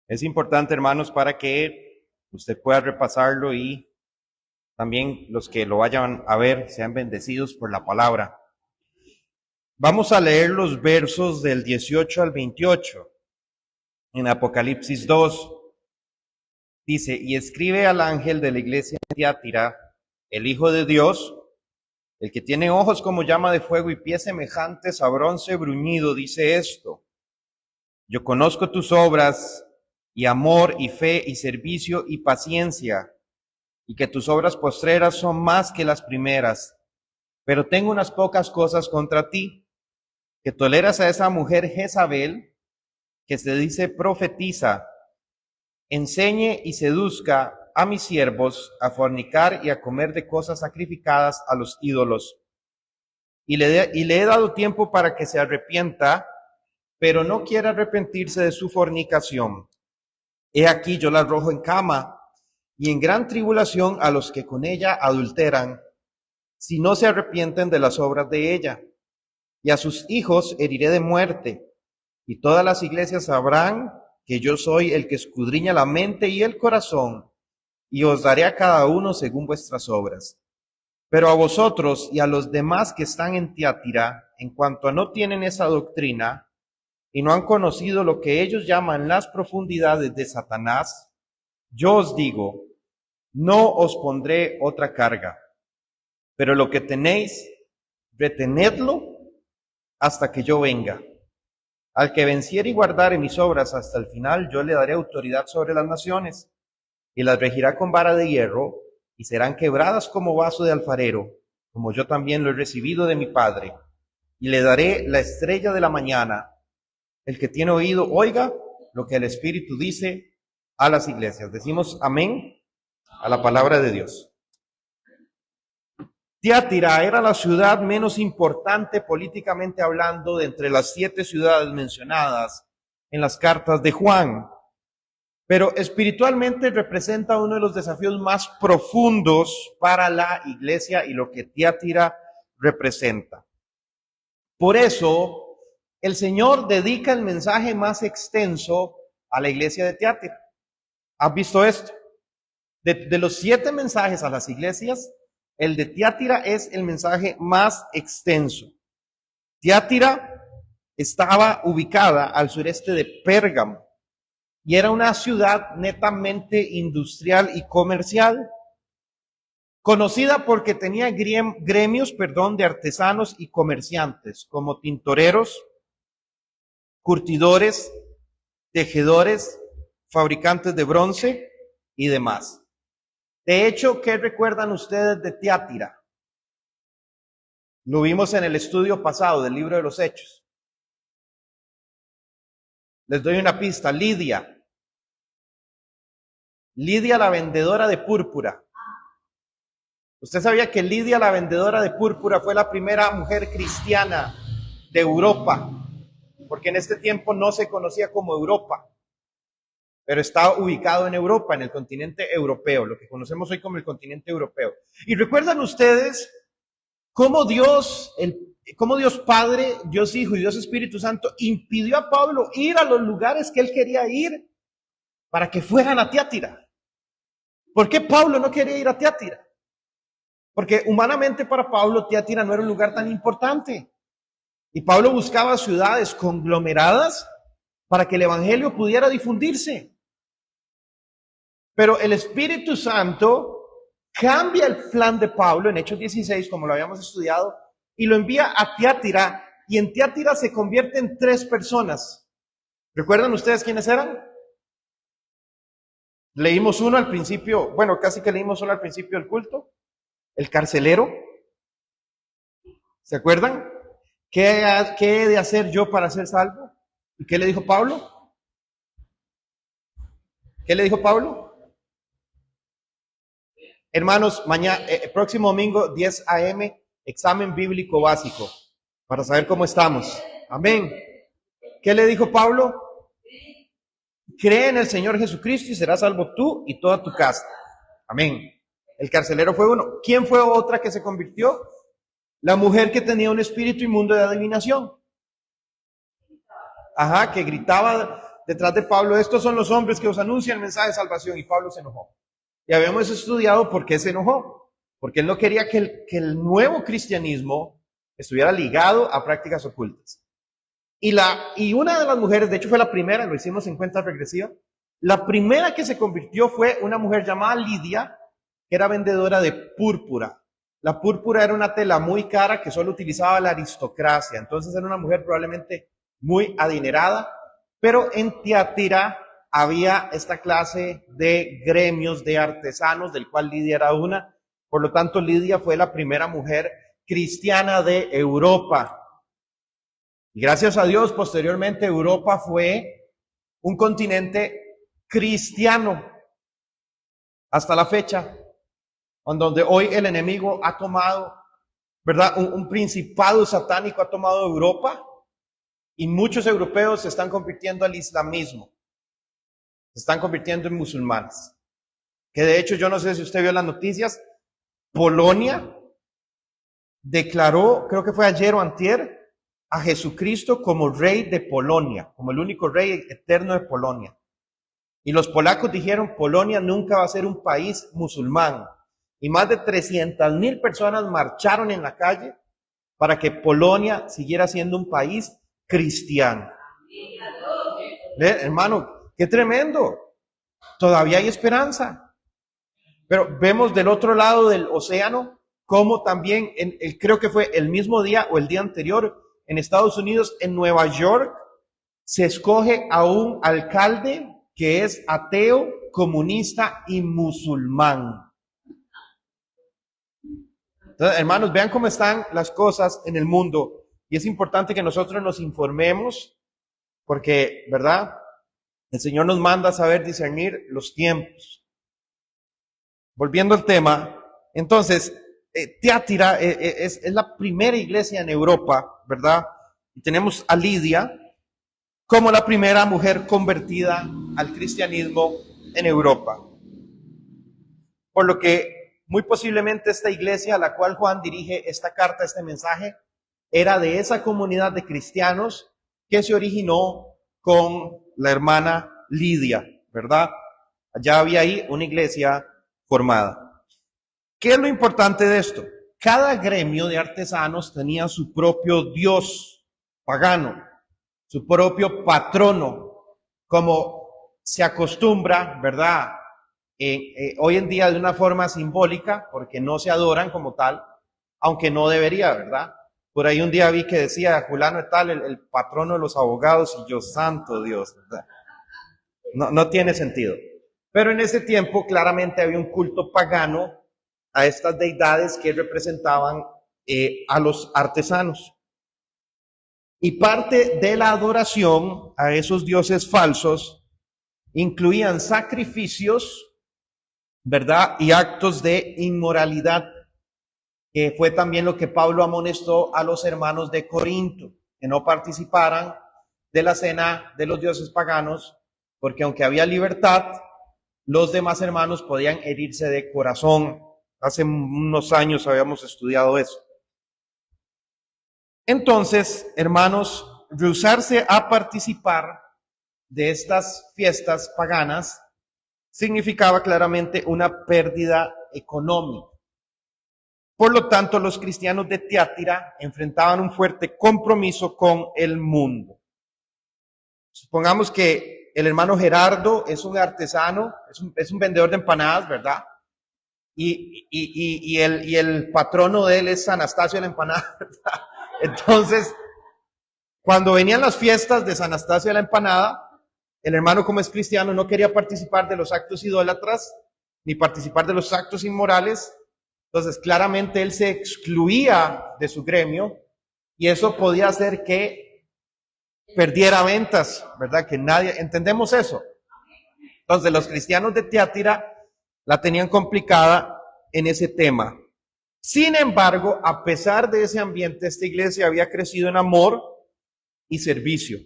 Es importante, hermanos, para que usted pueda repasarlo y también los que lo vayan a ver sean bendecidos por la palabra. Vamos a leer los versos del 18 al 28 en Apocalipsis 2. Dice, y escribe al ángel de la iglesia de Tiatira, el Hijo de Dios, el que tiene ojos como llama de fuego y pies semejantes a bronce bruñido, dice esto: yo conozco tus obras y amor y fe y servicio y paciencia, y que tus obras postreras son más que las primeras. Pero tengo unas pocas cosas contra ti, que toleras a esa mujer Jezabel, que se dice profetiza, enseñe y seduzca a mis siervos a fornicar y a comer de cosas sacrificadas a los ídolos. Y le he dado tiempo para que se arrepienta, pero no quiere arrepentirse de su fornicación. He aquí yo la arrojo en cama y en gran tribulación a los que con ella adulteran, si no se arrepienten de las obras de ella. Y a sus hijos heriré de muerte, y todas las iglesias sabrán que yo soy el que escudriña la mente y el corazón, y os daré a cada uno según vuestras obras. Pero a vosotros y a los demás que están en Tiatira, en cuanto a no tienen esa doctrina, y no han conocido lo que ellos llaman las profundidades de Satanás, yo os digo, no os pondré otra carga, pero lo que tenéis, retenedlo hasta que yo venga. Al que venciere y guardare mis obras hasta el final, yo le daré autoridad sobre las naciones, y las regirá con vara de hierro, y serán quebradas como vaso de alfarero, como yo también lo he recibido de mi Padre. Y le daré la estrella de la mañana. El que tiene oído, oiga lo que el Espíritu dice a las iglesias. Decimos amén a la palabra de Dios. Tiatira era la ciudad menos importante políticamente hablando de entre las 7 ciudades mencionadas en las cartas de Juan, pero espiritualmente representa uno de los desafíos más profundos para la iglesia y lo que Tiatira representa. Por eso, el Señor dedica el mensaje más extenso a la iglesia de Tiatira. ¿Has visto esto? De los 7 mensajes a las iglesias, el de Tiatira es el mensaje más extenso. Tiatira estaba ubicada al sureste de Pérgamo y era una ciudad netamente industrial y comercial, conocida porque tenía gremios de artesanos y comerciantes, como tintoreros, curtidores, tejedores, fabricantes de bronce y demás. De hecho, ¿qué recuerdan ustedes de Tiatira? Lo vimos en el estudio pasado del libro de los Hechos. Les doy una pista: Lidia la vendedora de púrpura. ¿Usted sabía que Lidia la vendedora de púrpura fue la primera mujer cristiana de Europa? Porque en este tiempo no se conocía como Europa, pero está ubicado en Europa, en el continente europeo, lo que conocemos hoy como el continente europeo. ¿Y recuerdan ustedes cómo Dios Padre, Dios Hijo y Dios Espíritu Santo impidió a Pablo ir a los lugares que él quería ir para que fueran a Tiatira? ¿Por qué Pablo no quería ir a Tiatira? Porque humanamente para Pablo Tiatira no era un lugar tan importante. Y Pablo buscaba ciudades conglomeradas para que el evangelio pudiera difundirse. Pero el Espíritu Santo cambia el plan de Pablo en Hechos 16, como lo habíamos estudiado, y lo envía a Tiatira, y en Tiatira se convierte en 3 personas. ¿Recuerdan ustedes quiénes eran? Leímos uno al principio, bueno, casi que leímos uno al principio del culto, el carcelero. ¿Se acuerdan? ¿Qué he de hacer yo para ser salvo? ¿Y qué le dijo Pablo? ¿Qué le dijo Pablo? Hermanos, mañana, próximo domingo, 10 a.m., examen bíblico básico, para saber cómo estamos. Amén. ¿Qué le dijo Pablo? Cree en el Señor Jesucristo y serás salvo tú y toda tu casa. Amén. El carcelero fue uno. ¿Quién fue otra que se convirtió? La mujer que tenía un espíritu inmundo de adivinación. Ajá, que gritaba detrás de Pablo, estos son los hombres que os anuncian el mensaje de salvación, y Pablo se enojó. Y habíamos estudiado por qué se enojó, porque él no quería que el nuevo cristianismo estuviera ligado a prácticas ocultas. Y una de las mujeres, de hecho fue la primera, lo hicimos en cuenta regresiva, la primera que se convirtió fue una mujer llamada Lidia, que era vendedora de púrpura. La púrpura era una tela muy cara que solo utilizaba la aristocracia, entonces era una mujer probablemente muy adinerada, pero en Tiatira había esta clase de gremios de artesanos, del cual Lidia era una. Por lo tanto, Lidia fue la primera mujer cristiana de Europa. Y gracias a Dios, posteriormente Europa fue un continente cristiano hasta la fecha, donde hoy el enemigo ha tomado, ¿verdad? Un principado satánico ha tomado Europa, y muchos europeos se están convirtiendo al islamismo, se están convirtiendo en musulmanes. Que de hecho, yo no sé si usted vio las noticias, Polonia declaró, creo que fue ayer o antier, a Jesucristo como rey de Polonia, como el único rey eterno de Polonia. Y los polacos dijeron, Polonia nunca va a ser un país musulmán. Y más de 300,000 personas marcharon en la calle para que Polonia siguiera siendo un país cristiano. Hermano, qué tremendo. Todavía hay esperanza. Pero vemos del otro lado del océano cómo también, creo que fue el mismo día o el día anterior, en Estados Unidos, en Nueva York, se escoge a un alcalde que es ateo, comunista y musulmán. Entonces, hermanos, vean cómo están las cosas en el mundo. Y es importante que nosotros nos informemos, porque, ¿verdad? El Señor nos manda a saber discernir los tiempos. Volviendo al tema, entonces, Tiatira es la primera iglesia en Europa, ¿verdad? Y tenemos a Lidia como la primera mujer convertida al cristianismo en Europa. Por lo que muy posiblemente esta iglesia a la cual Juan dirige esta carta, este mensaje, era de esa comunidad de cristianos que se originó con la hermana Lidia, ¿verdad? Ya había ahí una iglesia formada. ¿Qué es lo importante de esto? Cada gremio de artesanos tenía su propio dios pagano, su propio patrono, como se acostumbra, ¿verdad? Hoy en día de una forma simbólica, porque no se adoran como tal, aunque no debería, ¿verdad? Por ahí un día vi que decía fulano de tal, el patrono de los abogados, y yo, santo Dios, ¿verdad? No tiene sentido. Pero en ese tiempo claramente había un culto pagano a estas deidades que representaban a los artesanos. Y parte de la adoración a esos dioses falsos incluían sacrificios, ¿verdad? Y actos de inmoralidad, que fue también lo que Pablo amonestó a los hermanos de Corinto, que no participaran de la cena de los dioses paganos, porque aunque había libertad, los demás hermanos podían herirse de corazón. Hace unos años habíamos estudiado eso. Entonces, hermanos, rehusarse a participar de estas fiestas paganas significaba claramente una pérdida económica. Por lo tanto, los cristianos de Tiatira enfrentaban un fuerte compromiso con el mundo. Supongamos que el hermano Gerardo es un artesano, es un vendedor de empanadas, ¿verdad? Y el patrono de él es San Anastasio de la empanada, ¿verdad? Entonces, cuando venían las fiestas de San Anastasio de la empanada, el hermano, como es cristiano, no quería participar de los actos idólatras, ni participar de los actos inmorales. Entonces, claramente él se excluía de su gremio, y eso podía hacer que perdiera ventas, ¿verdad? Que nadie, ¿entendemos eso? Entonces, los cristianos de Tiatira la tenían complicada en ese tema. Sin embargo, a pesar de ese ambiente, esta iglesia había crecido en amor y servicio,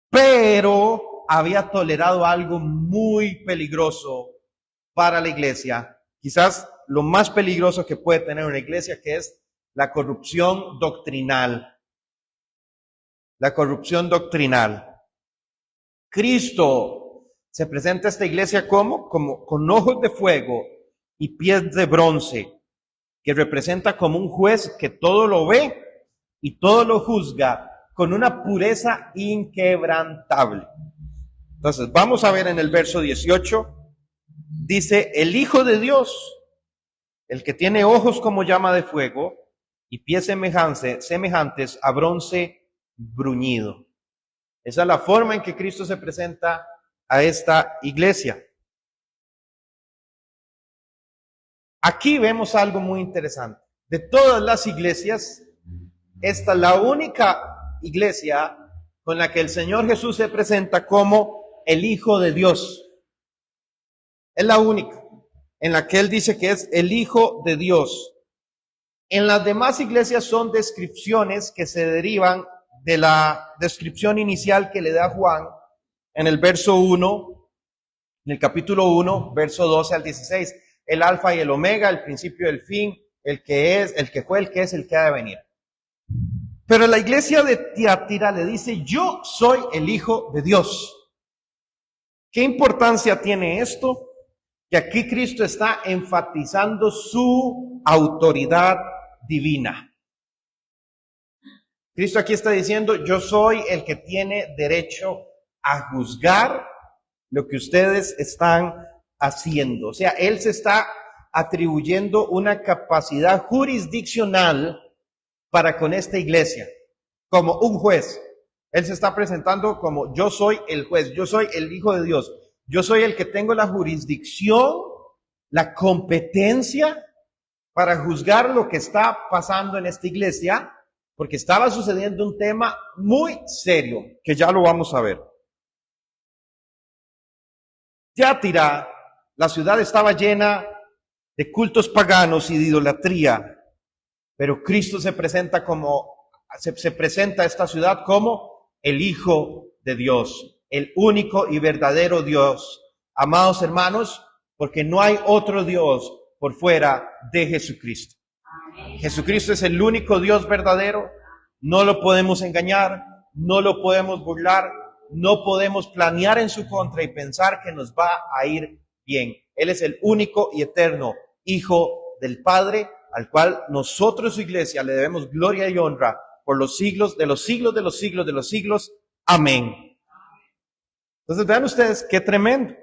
pero había tolerado algo muy peligroso para la iglesia, quizás lo más peligroso que puede tener una iglesia, que es la corrupción doctrinal. La corrupción doctrinal. Cristo se presenta a esta iglesia como con ojos de fuego y pies de bronce, que representa como un juez que todo lo ve y todo lo juzga con una pureza inquebrantable. Entonces, vamos a ver en el verso 18, dice, el Hijo de Dios, el que tiene ojos como llama de fuego y pies semejantes a bronce bruñido. Esa es la forma en que Cristo se presenta a esta iglesia. Aquí vemos algo muy interesante. De todas las iglesias, esta es la única iglesia con la que el Señor Jesús se presenta como el Hijo de Dios. Es la única en la que Él dice que es el Hijo de Dios. En las demás iglesias son descripciones que se derivan de la descripción inicial que le da Juan en el verso 1, en el capítulo 1, verso 12 al 16. El alfa y el omega, el principio y el fin, el que es, el que fue, el que es, el que ha de venir. Pero la iglesia de Tiatira le dice, yo soy el Hijo de Dios. ¿Qué importancia tiene esto? Que aquí Cristo está enfatizando su autoridad divina. Cristo aquí está diciendo, yo soy el que tiene derecho a juzgar lo que ustedes están haciendo. O sea, Él se está atribuyendo una capacidad jurisdiccional para con esta iglesia, como un juez. Él se está presentando como yo soy el juez, yo soy el Hijo de Dios, yo soy el que tengo la jurisdicción, la competencia para juzgar lo que está pasando en esta iglesia, porque estaba sucediendo un tema muy serio, que ya lo vamos a ver. Tiatira, la ciudad estaba llena de cultos paganos y de idolatría, pero Cristo se presenta se presenta a esta ciudad como el Hijo de Dios, el único y verdadero Dios. Amados hermanos, porque no hay otro Dios por fuera de Jesucristo. Jesucristo es el único Dios verdadero, no lo podemos engañar, no lo podemos burlar, no podemos planear en su contra y pensar que nos va a ir bien. Él es el único y eterno Hijo del Padre, al cual nosotros, su iglesia, le debemos gloria y honra por los siglos de los siglos de los siglos de los siglos. Amén. Entonces vean ustedes qué tremendo.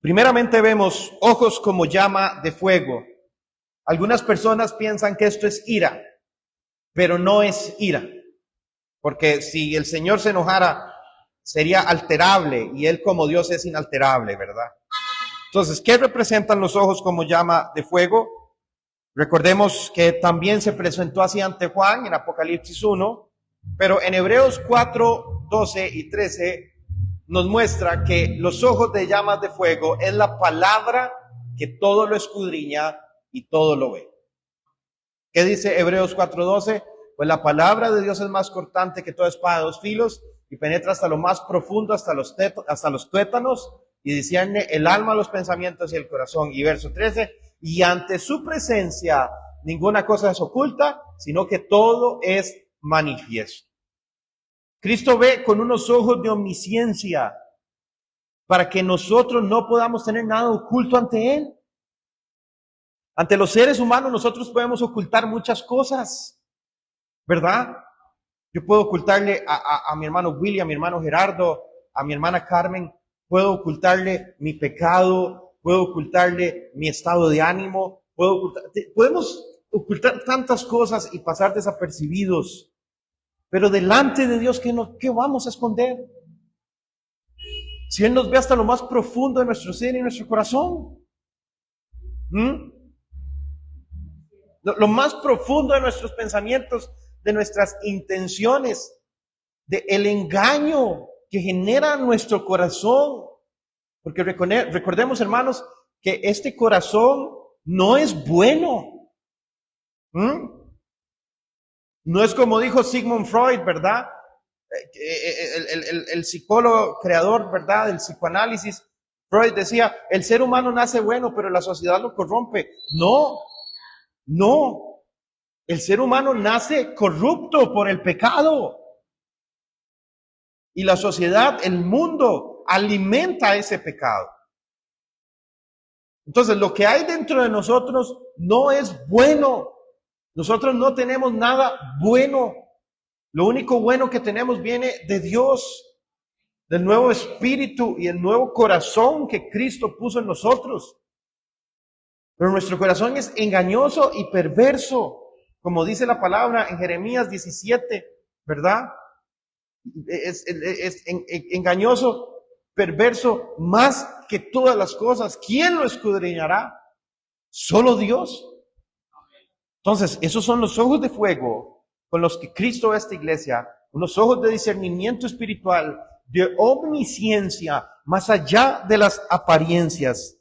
Primeramente vemos ojos como llama de fuego. Algunas personas piensan que esto es ira, pero no es ira. Porque si el Señor se enojara, sería alterable y Él como Dios es inalterable, ¿verdad? Entonces, ¿qué representan los ojos como llama de fuego? Recordemos que también se presentó así ante Juan en Apocalipsis 1, pero en Hebreos 4, 12 y 13 nos muestra que los ojos de llamas de fuego es la palabra que todo lo escudriña y todo lo ve. ¿Qué dice Hebreos 4, 12? Pues la palabra de Dios es más cortante que toda espada de dos filos y penetra hasta lo más profundo, hasta los tuétanos y discierne el alma, los pensamientos y el corazón. Y verso 13, y ante su presencia ninguna cosa es oculta, sino que todo es manifiesto. Cristo ve con unos ojos de omnisciencia para que nosotros no podamos tener nada oculto ante Él. Ante los seres humanos nosotros podemos ocultar muchas cosas, ¿verdad? Yo puedo ocultarle a mi hermano Willy, a mi hermano Gerardo, a mi hermana Carmen, puedo ocultarle mi pecado, puedo ocultarle mi estado de ánimo, podemos ocultar tantas cosas y pasar desapercibidos. Pero delante de Dios, ¿qué vamos a esconder? Si Él nos ve hasta lo más profundo de nuestro ser y nuestro corazón. Lo más profundo de nuestros pensamientos, de nuestras intenciones, de el engaño que genera nuestro corazón. Porque recordemos, hermanos, que este corazón no es bueno. No es como dijo Sigmund Freud, ¿verdad? El psicólogo creador, ¿verdad? Del psicoanálisis. Freud decía, el ser humano nace bueno, pero la sociedad lo corrompe. No. El ser humano nace corrupto por el pecado. Y la sociedad, el mundo, alimenta ese pecado. Entonces, lo que hay dentro de nosotros no es bueno. Nosotros no tenemos nada bueno. Lo único bueno que tenemos viene de Dios, del nuevo espíritu y el nuevo corazón que Cristo puso en nosotros. Pero nuestro corazón es engañoso y perverso, como dice la palabra en Jeremías 17, ¿verdad? Es engañoso, perverso, más que todas las cosas. ¿Quién lo escudriñará? Solo Dios. Entonces, esos son los ojos de fuego con los que Cristo ve a esta iglesia, unos ojos de discernimiento espiritual, de omnisciencia, más allá de las apariencias.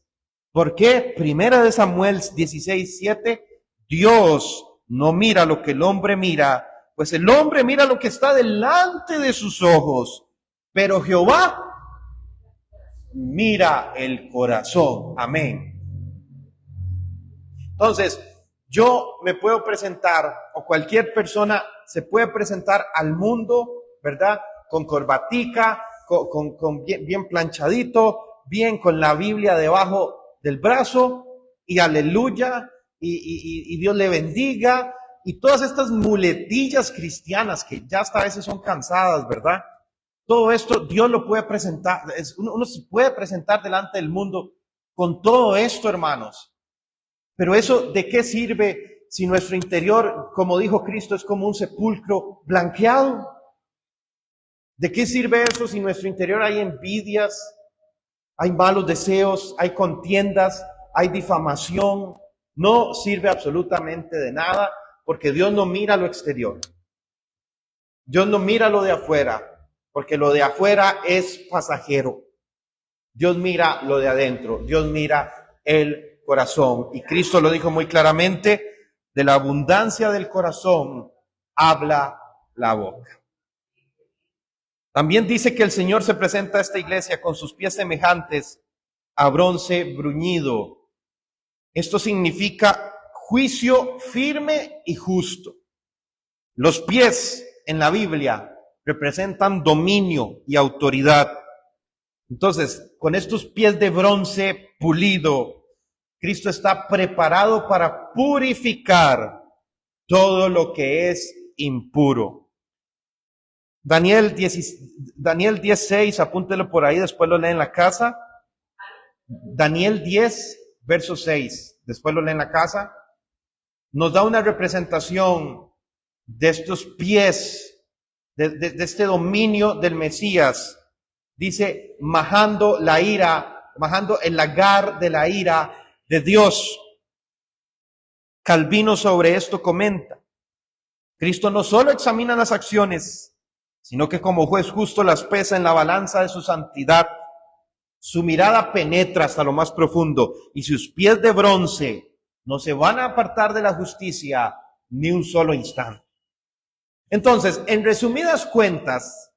¿Por qué? Primera de Samuel 16:7, Dios no mira lo que el hombre mira, pues el hombre mira lo que está delante de sus ojos, pero Jehová mira el corazón. Amén. Entonces, yo me puedo presentar, o cualquier persona se puede presentar al mundo, ¿verdad? Con corbatica, con bien planchadito, bien con la Biblia debajo del brazo, y aleluya, y Dios le bendiga, y todas estas muletillas cristianas que ya hasta a veces son cansadas, ¿verdad? Todo esto Dios lo puede presentar, uno se puede presentar delante del mundo con todo esto, hermanos. Pero eso, ¿de qué sirve si nuestro interior, como dijo Cristo, es como un sepulcro blanqueado? ¿De qué sirve eso si nuestro interior hay envidias, hay malos deseos, hay contiendas, hay difamación? No sirve absolutamente de nada, porque Dios no mira lo exterior. Dios no mira lo de afuera, porque lo de afuera es pasajero. Dios mira lo de adentro, Dios mira el corazón. Y Cristo lo dijo muy claramente, de la abundancia del corazón habla la boca. También dice que el Señor se presenta a esta iglesia con sus pies semejantes a bronce bruñido. Esto significa juicio firme y justo. Los pies en la Biblia representan dominio y autoridad. Entonces, con estos pies de bronce pulido, Cristo está preparado para purificar todo lo que es impuro. Daniel 10:6, apúntelo por ahí, después lo lee en la casa. Daniel 10, verso 6, después lo lee en la casa. Nos da una representación de estos pies, de este dominio del Mesías. Dice, majando la ira, majando el lagar de la ira de Dios. Calvino sobre esto comenta, Cristo no solo examina las acciones, sino que como juez justo las pesa en la balanza de su santidad. Su mirada penetra hasta lo más profundo y sus pies de bronce no se van a apartar de la justicia ni un solo instante. Entonces, en resumidas cuentas,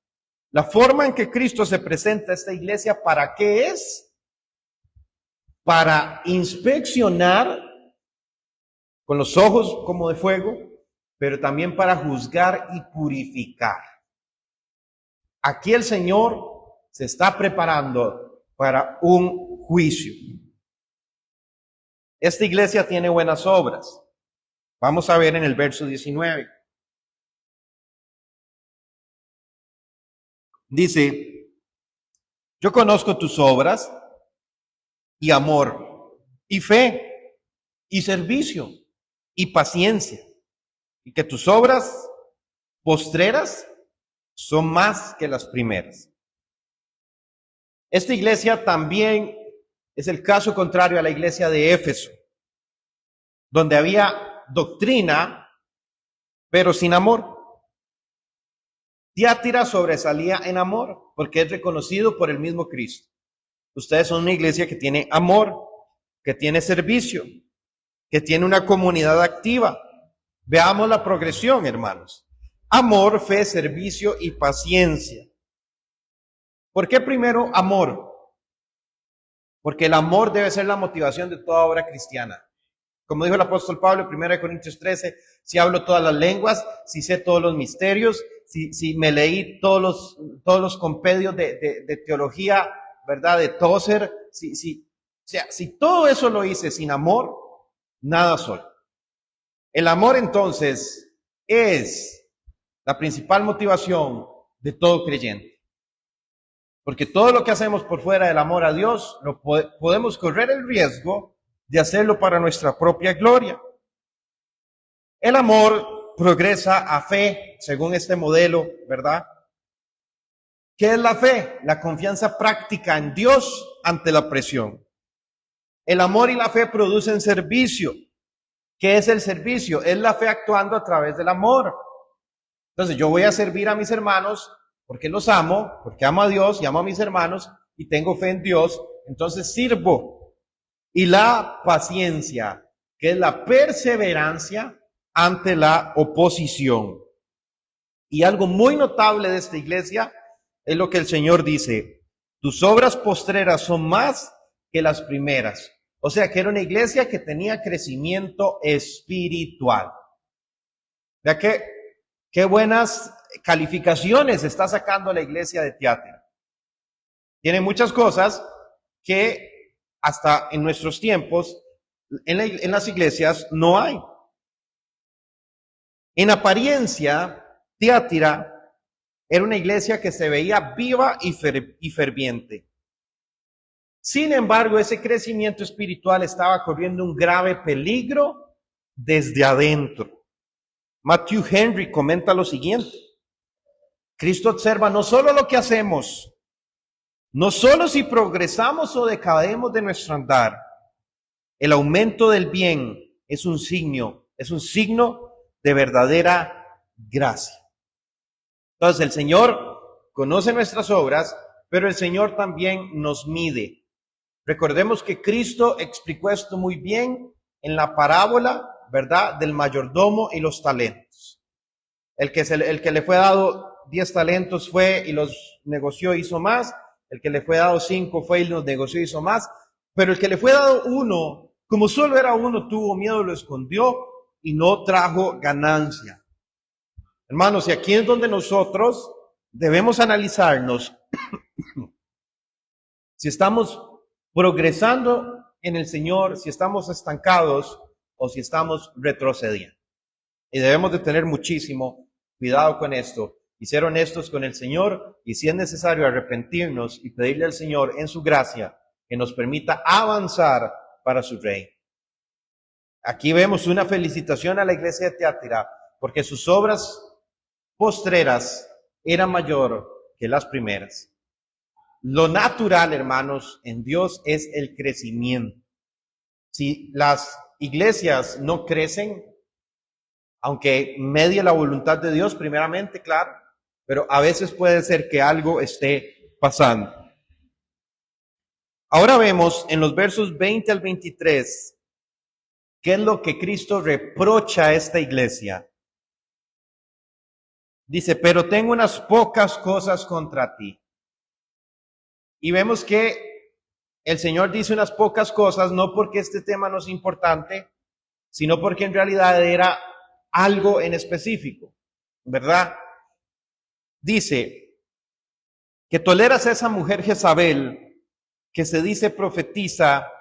la forma en que Cristo se presenta a esta iglesia, ¿para qué es? Para inspeccionar con los ojos como de fuego, pero también para juzgar y purificar. Aquí el Señor se está preparando para un juicio. Esta iglesia tiene buenas obras. Vamos a ver en el verso 19. Dice, yo conozco tus obras y amor, y fe, y servicio, y paciencia, y que tus obras postreras son más que las primeras. Esta iglesia también es el caso contrario a la iglesia de Éfeso, donde había doctrina, pero sin amor. Tiatira sobresalía en amor, porque es reconocido por el mismo Cristo. Ustedes son una iglesia que tiene amor, que tiene servicio, que tiene una comunidad activa. Veamos la progresión, hermanos. Amor, fe, servicio y paciencia. ¿Por qué primero amor? Porque el amor debe ser la motivación de toda obra cristiana. Como dijo el apóstol Pablo en 1 Corintios 13, si hablo todas las lenguas, si sé todos los misterios si me leí todos los compendios de teología, ¿verdad? De Tozer, si todo eso lo hice sin amor, nada soy. El amor entonces es la principal motivación de todo creyente. Porque todo lo que hacemos por fuera del amor a Dios, podemos correr el riesgo de hacerlo para nuestra propia gloria. El amor progresa a fe, según este modelo, ¿verdad? ¿Qué es la fe? La confianza práctica en Dios ante la presión. El amor y la fe producen servicio. ¿Qué es el servicio? Es la fe actuando a través del amor. Entonces yo voy a servir a mis hermanos porque los amo, porque amo a Dios y amo a mis hermanos y tengo fe en Dios, entonces sirvo. Y la paciencia, que es la perseverancia ante la oposición. Y algo muy notable de esta iglesia es lo que el Señor dice: tus obras postreras son más que las primeras. O sea que era una iglesia que tenía crecimiento espiritual. ¿Ya qué buenas calificaciones está sacando la iglesia de Tiatira? Tiene muchas cosas que hasta en nuestros tiempos en las iglesias no hay. En apariencia, Tiatira era una iglesia que se veía viva y ferviente. Sin embargo, ese crecimiento espiritual estaba corriendo un grave peligro desde adentro. Matthew Henry comenta lo siguiente: Cristo observa no solo lo que hacemos, no solo si progresamos o decaemos de nuestro andar. El aumento del bien es un signo de verdadera gracia. Entonces el Señor conoce nuestras obras, pero el Señor también nos mide. Recordemos que Cristo explicó esto muy bien en la parábola, ¿verdad?, del mayordomo y los talentos. El que le fue dado 10 talentos fue y los negoció, hizo más. El que le fue dado 5 fue y los negoció, hizo más. Pero el que le fue dado 1, como solo era 1, tuvo miedo, lo escondió y no trajo ganancia. Hermanos, y aquí es donde nosotros debemos analizarnos si estamos progresando en el Señor, si estamos estancados o si estamos retrocediendo. Y debemos de tener muchísimo cuidado con esto y ser honestos con el Señor, y si es necesario arrepentirnos y pedirle al Señor en su gracia que nos permita avanzar para su reino. Aquí vemos una felicitación a la iglesia de Tiatira porque sus obras postreras eran mayor que las primeras. Lo natural, hermanos, en Dios es el crecimiento. Si las iglesias no crecen, aunque medie la voluntad de Dios primeramente, claro, pero a veces puede ser que algo esté pasando. Ahora vemos en los versos 20 al 23 qué es lo que Cristo reprocha a esta iglesia. Dice: pero tengo unas pocas cosas contra ti. Y vemos que el Señor dice unas pocas cosas, no porque este tema no es importante, sino porque en realidad era algo en específico, ¿verdad? Dice que toleras a esa mujer Jezabel, que se dice profetiza,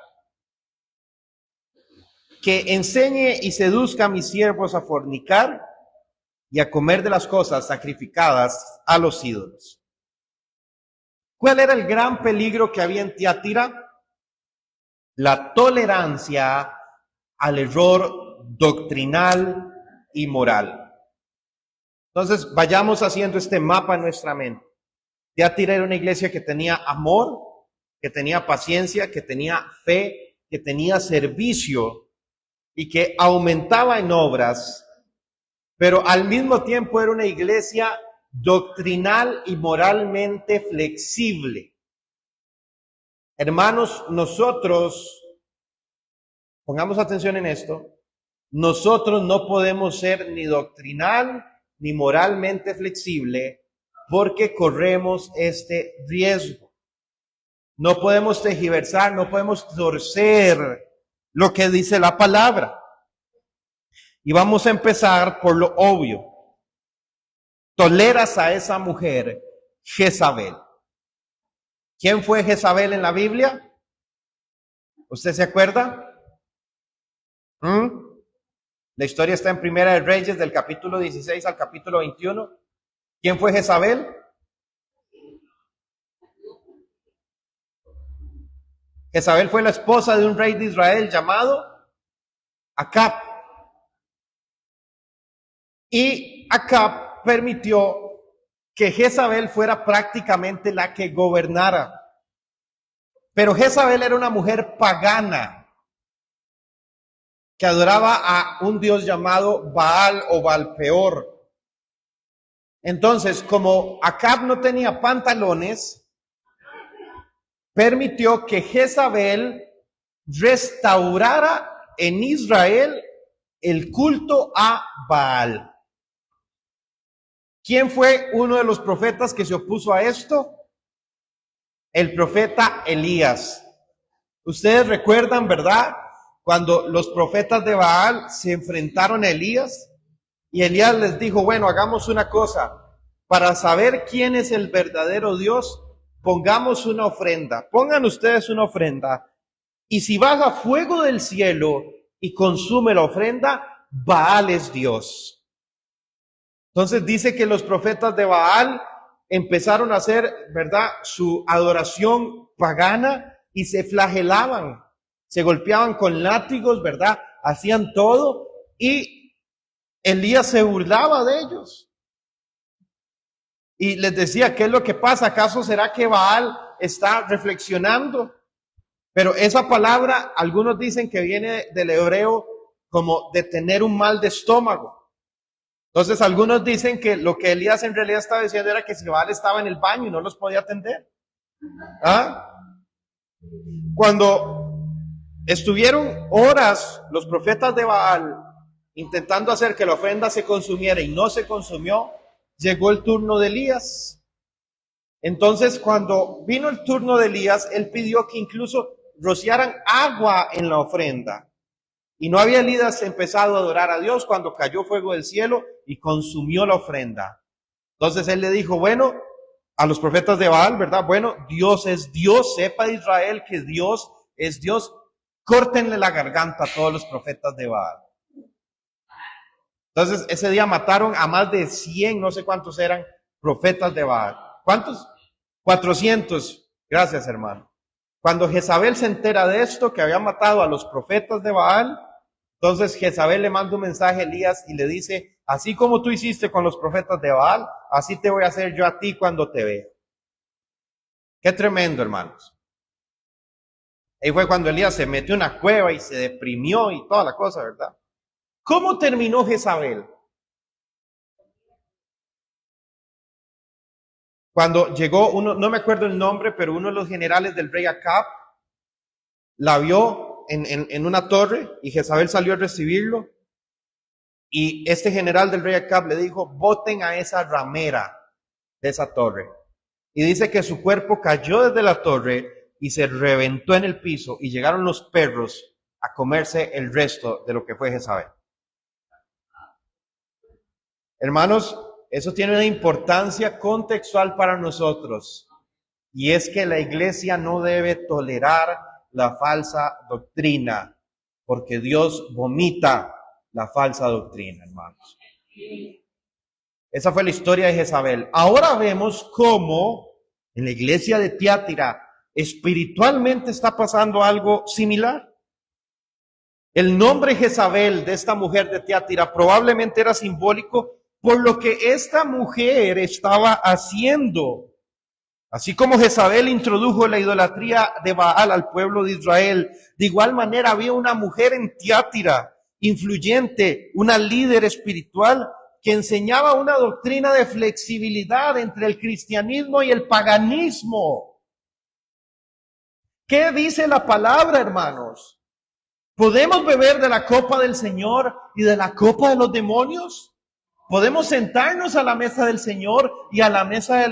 que enseñe y seduzca a mis siervos a fornicar y a comer de las cosas sacrificadas a los ídolos. ¿Cuál era el gran peligro que había en Tiatira? La tolerancia al error doctrinal y moral. Entonces, vayamos haciendo este mapa en nuestra mente. Tiatira era una iglesia que tenía amor, que tenía paciencia, que tenía fe, que tenía servicio y que aumentaba en obras, pero al mismo tiempo era una iglesia doctrinal y moralmente flexible. Hermanos, nosotros, pongamos atención en esto, nosotros no podemos ser ni doctrinal ni moralmente flexible porque corremos este riesgo. No podemos tergiversar, no podemos torcer lo que dice la palabra. Y vamos a empezar por lo obvio. toleras a esa mujer, Jezabel. ¿Quién fue Jezabel en la Biblia? ¿Usted se acuerda? La historia está en Primera de Reyes, del capítulo 16 al capítulo 21. ¿Quién fue Jezabel? Jezabel fue la esposa de un rey de Israel llamado Acab. Y Acab permitió que Jezabel fuera prácticamente la que gobernara. Pero Jezabel era una mujer pagana que adoraba a un dios llamado Baal o Balpeor. Entonces, como Acab no tenía pantalones, permitió que Jezabel restaurara en Israel el culto a Baal. ¿Quién fue uno de los profetas que se opuso a esto? El profeta Elías. Ustedes recuerdan, ¿verdad? Cuando los profetas de Baal se enfrentaron a Elías y Elías les dijo, bueno, hagamos una cosa, para saber quién es el verdadero Dios, pongamos una ofrenda, pongan ustedes una ofrenda, y si baja fuego del cielo y consume la ofrenda, Baal es Dios. Entonces dice que los profetas de Baal empezaron a hacer, ¿verdad?, su adoración pagana y se flagelaban, se golpeaban con látigos, ¿verdad?, hacían todo y Elías se burlaba de ellos. Y les decía, ¿qué es lo que pasa? ¿Acaso será que Baal está reflexionando? Pero esa palabra, algunos dicen que viene del hebreo como de tener un mal de estómago. Entonces algunos dicen que lo que Elías en realidad estaba diciendo era que si Baal estaba en el baño y no los podía atender. Cuando estuvieron horas los profetas de Baal intentando hacer que la ofrenda se consumiera y no se consumió, llegó el turno de Elías. Entonces cuando vino el turno de Elías, él pidió que incluso rociaran agua en la ofrenda. Y no había Elías empezado a adorar a Dios cuando cayó fuego del cielo y consumió la ofrenda. Entonces él le dijo, bueno, a los profetas de Baal, ¿verdad? Bueno, Dios es Dios, sepa Israel que Dios es Dios. Córtenle la garganta a todos los profetas de Baal. Entonces ese día mataron a más de 100, no sé cuántos eran, profetas de Baal. ¿Cuántos? 400. Gracias, hermano. Cuando Jezabel se entera de esto, que había matado a los profetas de Baal, entonces Jezabel le manda un mensaje a Elías y le dice, así como tú hiciste con los profetas de Baal, así te voy a hacer yo a ti cuando te vea. Qué tremendo, hermanos. Ahí fue cuando Elías se metió en una cueva y se deprimió y toda la cosa, ¿verdad? ¿Cómo terminó Jezabel? Cuando llegó uno, no me acuerdo el nombre, pero uno de los generales del rey Acab la vio en una torre y Jezabel salió a recibirlo y este general del rey Acab le dijo, boten a esa ramera de esa torre. Y dice que su cuerpo cayó desde la torre y se reventó en el piso y llegaron los perros a comerse el resto de lo que fue Jezabel. Hermanos, eso tiene una importancia contextual para nosotros y es que la iglesia no debe tolerar la falsa doctrina, porque Dios vomita la falsa doctrina, hermanos. Esa fue la historia de Jezabel. Ahora vemos cómo en la iglesia de Tiatira espiritualmente está pasando algo similar. El nombre Jezabel de esta mujer de Tiatira probablemente era simbólico por lo que esta mujer estaba haciendo. Así como Jezabel introdujo la idolatría de Baal al pueblo de Israel, de igual manera había una mujer en Tiatira, influyente, una líder espiritual, que enseñaba una doctrina de flexibilidad entre el cristianismo y el paganismo. ¿Qué dice la palabra, hermanos? ¿Podemos beber de la copa del Señor y de la copa de los demonios? ¿Podemos sentarnos a la mesa del Señor y a la mesa de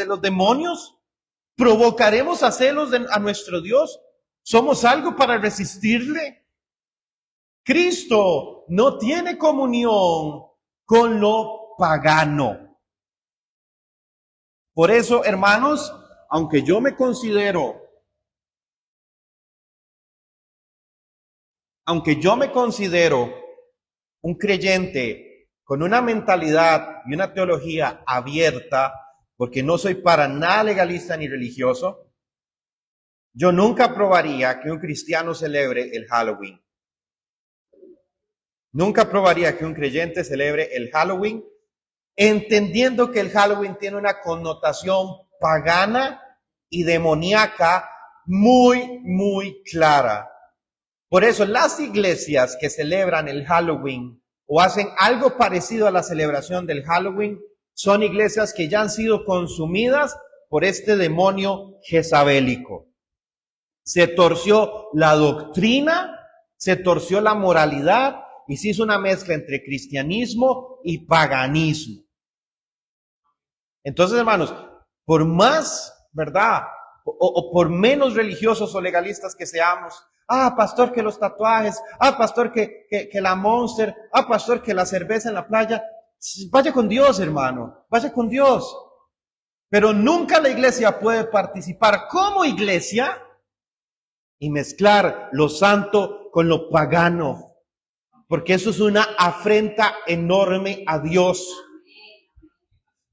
los demonios? ¿Provocaremos a celos a nuestro Dios? ¿Somos algo para resistirle? Cristo no tiene comunión con lo pagano. Por eso, hermanos, aunque yo me considero un creyente con una mentalidad y una teología abierta, porque no soy para nada legalista ni religioso, yo nunca aprobaría que un cristiano celebre el Halloween. Nunca aprobaría que un creyente celebre el Halloween, entendiendo que el Halloween tiene una connotación pagana y demoníaca muy, muy clara. Por eso las iglesias que celebran el Halloween o hacen algo parecido a la celebración del Halloween son iglesias que ya han sido consumidas por este demonio jezabélico. Se torció la doctrina, se torció la moralidad y se hizo una mezcla entre cristianismo y paganismo. Entonces, hermanos, por más, ¿verdad? O por menos religiosos o legalistas que seamos, pastor, que los tatuajes, pastor, que la Monster, pastor, que la cerveza en la playa, vaya con Dios, hermano, vaya con Dios. Pero nunca la iglesia puede participar como iglesia y mezclar lo santo con lo pagano, porque eso es una afrenta enorme a Dios.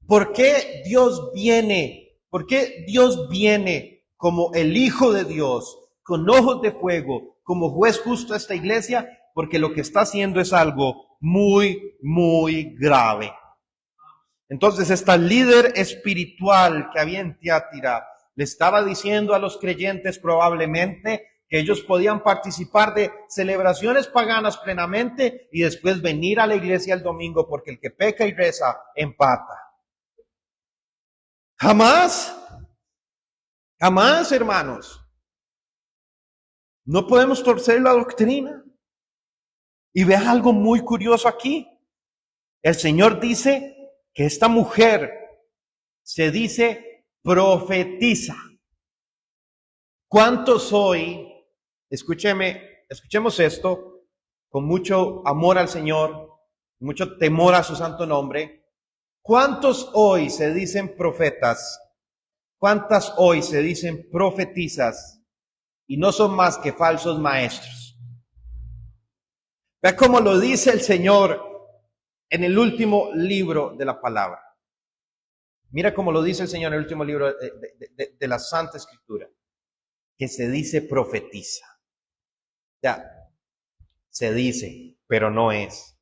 ¿Por qué Dios viene? ¿Por qué Dios viene como el Hijo de Dios, con ojos de fuego, como juez justo a esta iglesia? Porque lo que está haciendo es algo muy, muy grave. Entonces, esta líder espiritual que había en Tiatira le estaba diciendo a los creyentes probablemente que ellos podían participar de celebraciones paganas plenamente y después venir a la iglesia el domingo, porque el que peca y reza empata. Jamás, hermanos. No podemos torcer la doctrina. Y vean algo muy curioso aquí. El Señor dice que esta mujer se dice profetiza. ¿Cuántos hoy, escuchemos esto con mucho amor al Señor, mucho temor a su santo nombre? ¿Cuántos hoy se dicen profetas? ¿Cuántas hoy se dicen profetizas y no son más que falsos maestros? Vea cómo lo dice el Señor en el último libro de la palabra. Mira cómo lo dice el Señor en el último libro de la Santa Escritura, que se dice profetiza. Ya, se dice, pero no es.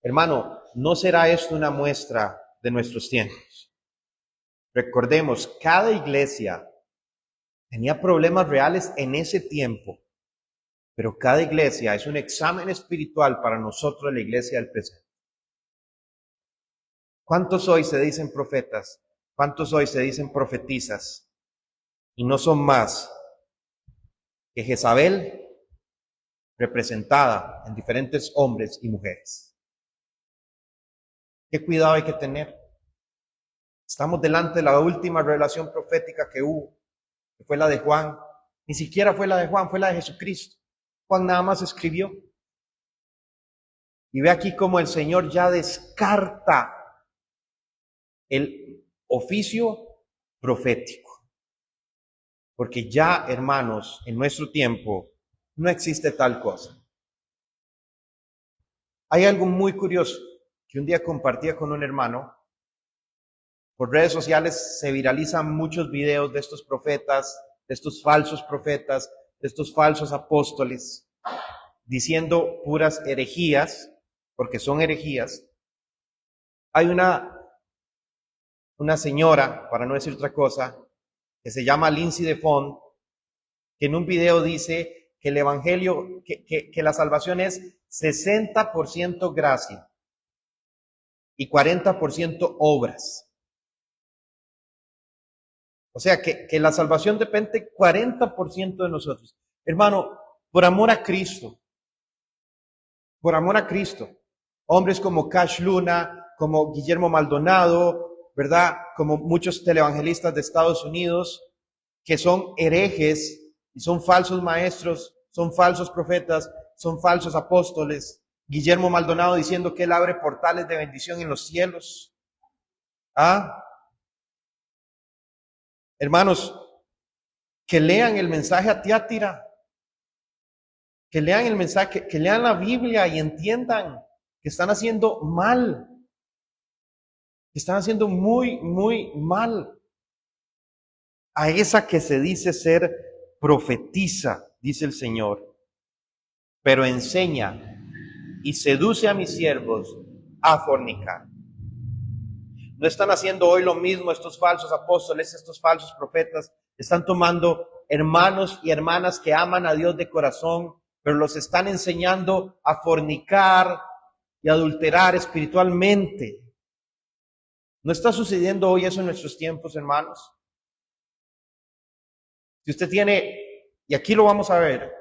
Hermano, ¿no será esto una muestra de nuestros tiempos? Recordemos, cada iglesia tenía problemas reales en ese tiempo, pero cada iglesia es un examen espiritual para nosotros, la iglesia del presente. ¿Cuántos hoy se dicen profetas? ¿Cuántos hoy se dicen profetizas? Y no son más que Jezabel representada en diferentes hombres y mujeres. ¿Qué cuidado hay que tener? Estamos delante de la última revelación profética que hubo, que fue la de Juan. Ni siquiera fue la de Juan, fue la de Jesucristo. Juan nada más escribió. Y ve aquí cómo el Señor ya descarta el oficio profético. Porque ya, hermanos, en nuestro tiempo no existe tal cosa. Hay algo muy curioso que un día compartía con un hermano. Por redes sociales se viralizan muchos videos de estos profetas, de estos falsos profetas, de estos falsos apóstoles, diciendo puras herejías, porque son herejías. Hay una señora, para no decir otra cosa, que se llama Lindsay DeFond, que en un video dice que el evangelio, que la salvación es 60% gracia y 40% obras. O sea, que la salvación depende 40% de nosotros. Hermano, por amor a Cristo, hombres como Cash Luna, como Guillermo Maldonado, ¿verdad? Como muchos televangelistas de Estados Unidos, que son herejes y son falsos maestros, son falsos profetas, son falsos apóstoles. Guillermo Maldonado diciendo que Él abre portales de bendición en los cielos. ¿Ah? Hermanos, que lean el mensaje a Tiatira, que lean el mensaje, que lean la Biblia y entiendan que están haciendo mal, que están haciendo muy, muy mal. A esa que se dice ser profetiza, dice el Señor, pero enseña y seduce a mis siervos a fornicar. No están haciendo hoy lo mismo estos falsos apóstoles, estos falsos profetas. Están tomando hermanos y hermanas que aman a Dios de corazón, pero los están enseñando a fornicar y adulterar espiritualmente. ¿No está sucediendo hoy eso en nuestros tiempos, hermanos? Si usted tiene, y aquí lo vamos a ver,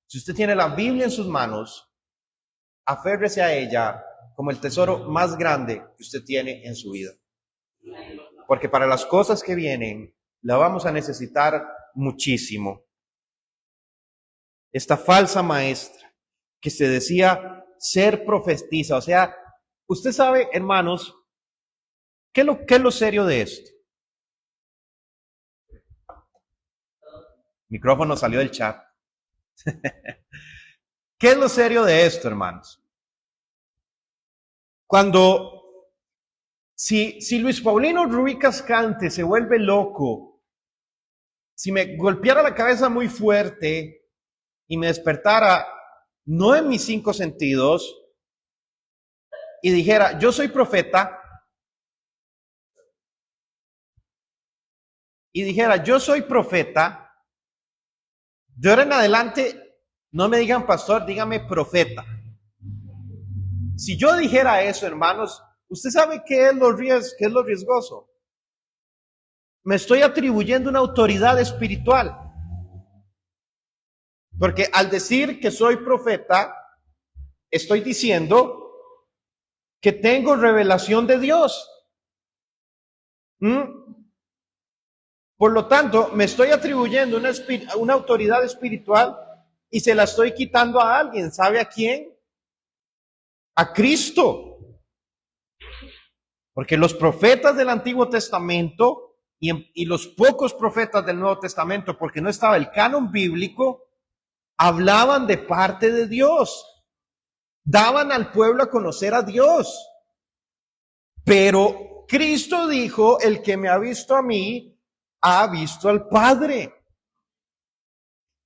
si usted tiene la Biblia en sus manos, aférrese a ella como el tesoro más grande que usted tiene en su vida. Porque para las cosas que vienen, la vamos a necesitar muchísimo. Esta falsa maestra que se decía ser profetiza, o sea, usted sabe, hermanos, ¿qué es lo serio de esto? Micrófono salió del chat. ¿Qué es lo serio de esto, hermanos? Cuando, si Luis Paulino Rubí Cascante se vuelve loco, si me golpeara la cabeza muy fuerte y me despertara, no en mis 5 sentidos, y dijera, yo soy profeta, de ahora en adelante, no me digan pastor, dígame profeta. Si yo dijera eso, hermanos, ¿usted sabe qué es lo riesgoso? Me estoy atribuyendo una autoridad espiritual. Porque al decir que soy profeta, estoy diciendo que tengo revelación de Dios. Por lo tanto, me estoy atribuyendo una autoridad espiritual y se la estoy quitando a alguien. ¿Sabe a quién? A Cristo. Porque los profetas del Antiguo Testamento y los pocos profetas del Nuevo Testamento, porque no estaba el canon bíblico, hablaban de parte de Dios. Daban al pueblo a conocer a Dios. Pero Cristo dijo, el que me ha visto a mí, ha visto al Padre.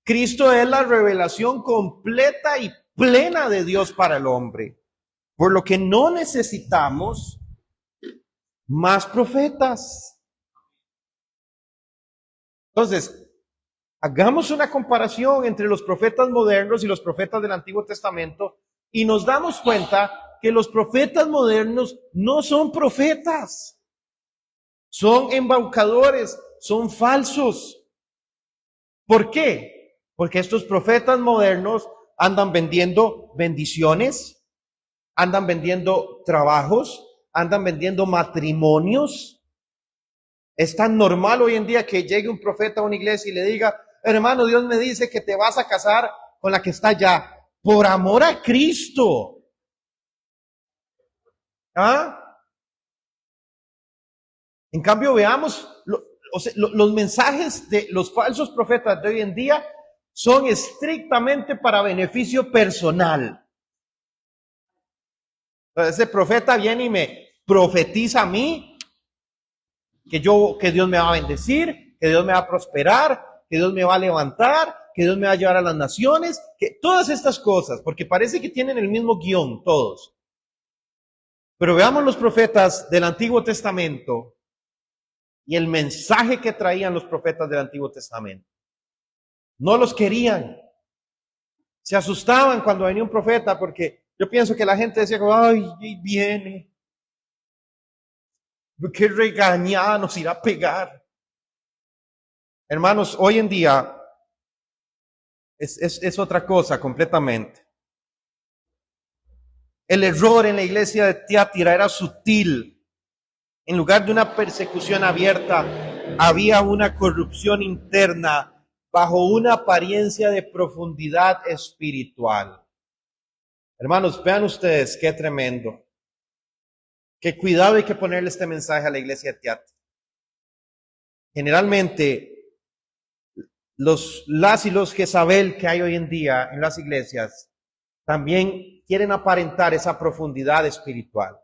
Cristo es la revelación completa y plena de Dios para el hombre. Por lo que no necesitamos más profetas. Entonces, hagamos una comparación entre los profetas modernos y los profetas del Antiguo Testamento y nos damos cuenta que los profetas modernos no son profetas. Son embaucadores, son falsos. ¿Por qué? Porque estos profetas modernos andan vendiendo bendiciones, andan vendiendo trabajos, andan vendiendo matrimonios. Es tan normal hoy en día que llegue un profeta a una iglesia y le diga, hermano, Dios me dice que te vas a casar con la que está allá, por amor a Cristo. ¿Ah? En cambio, veamos, los mensajes de los falsos profetas de hoy en día son estrictamente para beneficio personal. Entonces, ese profeta viene y me profetiza a mí que Dios me va a bendecir, que Dios me va a prosperar, que Dios me va a levantar, que Dios me va a llevar a las naciones, que todas estas cosas, porque parece que tienen el mismo guión todos. Pero veamos los profetas del Antiguo Testamento y el mensaje que traían los profetas del Antiguo Testamento. No los querían. Se asustaban cuando venía un profeta porque yo pienso que la gente decía, ay, viene. Qué regañada nos irá a pegar. Hermanos, hoy en día es otra cosa completamente. El error en la iglesia de Tiatira era sutil. En lugar de una persecución abierta, había una corrupción interna bajo una apariencia de profundidad espiritual. Hermanos, vean ustedes qué tremendo. Qué cuidado hay que ponerle este mensaje a la iglesia de Tiatira. Generalmente, las y los Jezabel que hay hoy en día en las iglesias también quieren aparentar esa profundidad espiritual.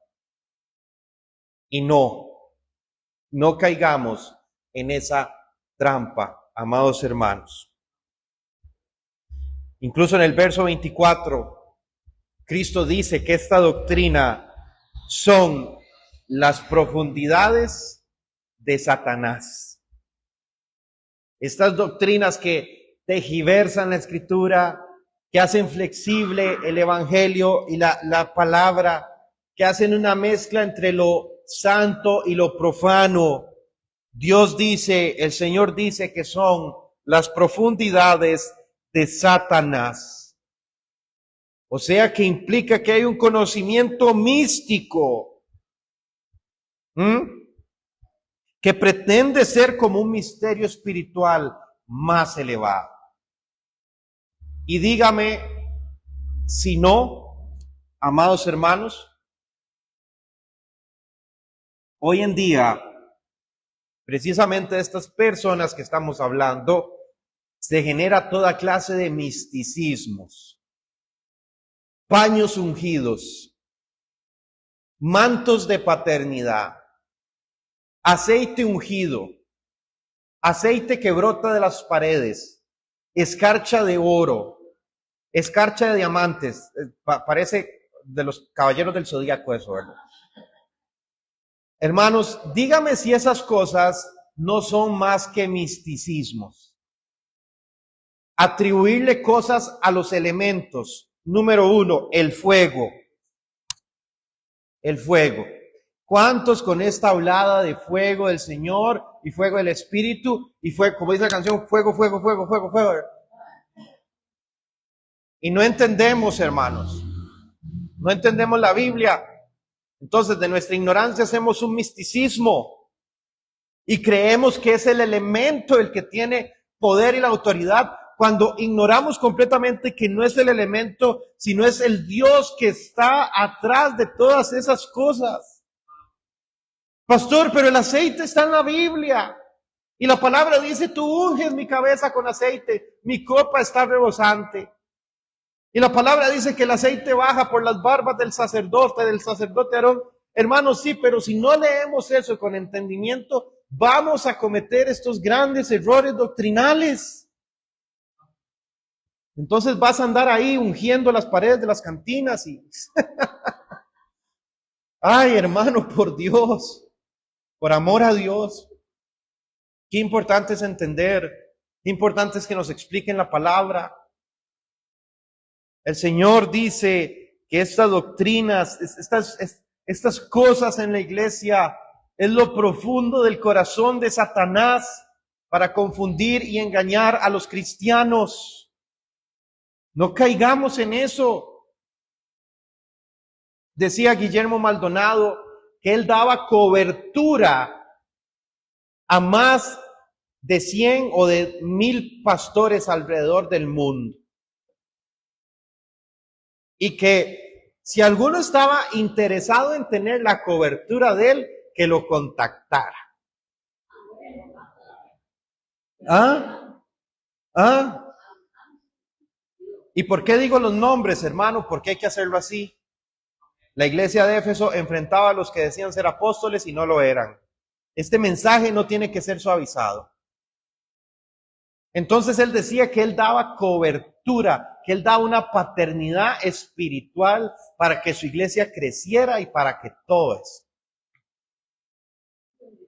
Y no caigamos en esa trampa, amados hermanos. Incluso en el verso 24, Cristo dice que esta doctrina son las profundidades de Satanás. Estas doctrinas que tergiversan la escritura, que hacen flexible el evangelio y la palabra, que hacen una mezcla entre lo santo y lo profano. Dios dice, el Señor dice que son las profundidades de Satanás. O sea que implica que hay un conocimiento místico, que pretende ser como un misterio espiritual más elevado. Y dígame, si no, amados hermanos, hoy en día, precisamente de estas personas que estamos hablando, se genera toda clase de misticismos, paños ungidos, mantos de paternidad, aceite ungido, aceite que brota de las paredes, escarcha de oro, escarcha de diamantes. Parece de los caballeros del zodíaco eso, ¿verdad? Hermanos, dígame si esas cosas no son más que misticismos. Atribuirle cosas a los elementos. Número 1, el fuego. El fuego. ¿Cuántos con esta hablada de fuego del Señor y fuego del Espíritu y fuego, como dice la canción, fuego, fuego, fuego, fuego, fuego? Y no entendemos, hermanos. No entendemos la Biblia. Entonces, de nuestra ignorancia hacemos un misticismo y creemos que es el elemento el que tiene poder y la autoridad, cuando ignoramos completamente que no es el elemento, sino es el Dios que está atrás de todas esas cosas. Pastor, pero el aceite está en la Biblia y la palabra dice, tú unges mi cabeza con aceite, mi copa está rebosante. Y la palabra dice que el aceite baja por las barbas del sacerdote Aarón. Hermanos, sí, pero si no leemos eso con entendimiento, vamos a cometer estos grandes errores doctrinales. Entonces vas a andar ahí ungiendo las paredes de las cantinas y... Ay, hermano, por Dios, por amor a Dios. Qué importante es entender, qué importante es que nos expliquen la palabra. El Señor dice que estas doctrinas, estas cosas en la iglesia es lo profundo del corazón de Satanás para confundir y engañar a los cristianos. No caigamos en eso. Decía Guillermo Maldonado que él daba cobertura a más de 100 o de 1000 pastores alrededor del mundo. Y que si alguno estaba interesado en tener la cobertura de él, que lo contactara. ¿Y por qué digo los nombres, hermano? Porque hay que hacerlo así. La iglesia de Éfeso enfrentaba a los que decían ser apóstoles y no lo eran. Este mensaje no tiene que ser suavizado. Entonces él decía que él daba cobertura, que él daba una paternidad espiritual para que su iglesia creciera y para que todo eso.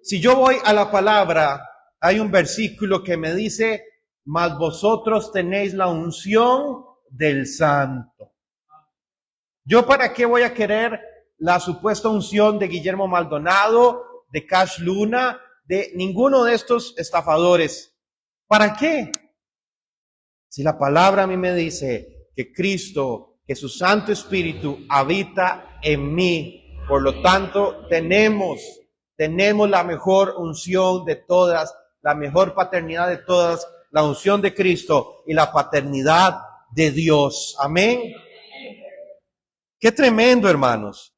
Si yo voy a la palabra, hay un versículo que me dice, mas vosotros tenéis la unción del Santo. ¿Yo para qué voy a querer la supuesta unción de Guillermo Maldonado, de Cash Luna, de ninguno de estos estafadores? ¿Para qué? Si la palabra a mí me dice que Cristo, que su Santo Espíritu habita en mí, por lo tanto tenemos la mejor unción de todas, la mejor paternidad de todas, la unción de Cristo y la paternidad de Dios. Amén. Qué tremendo, hermanos.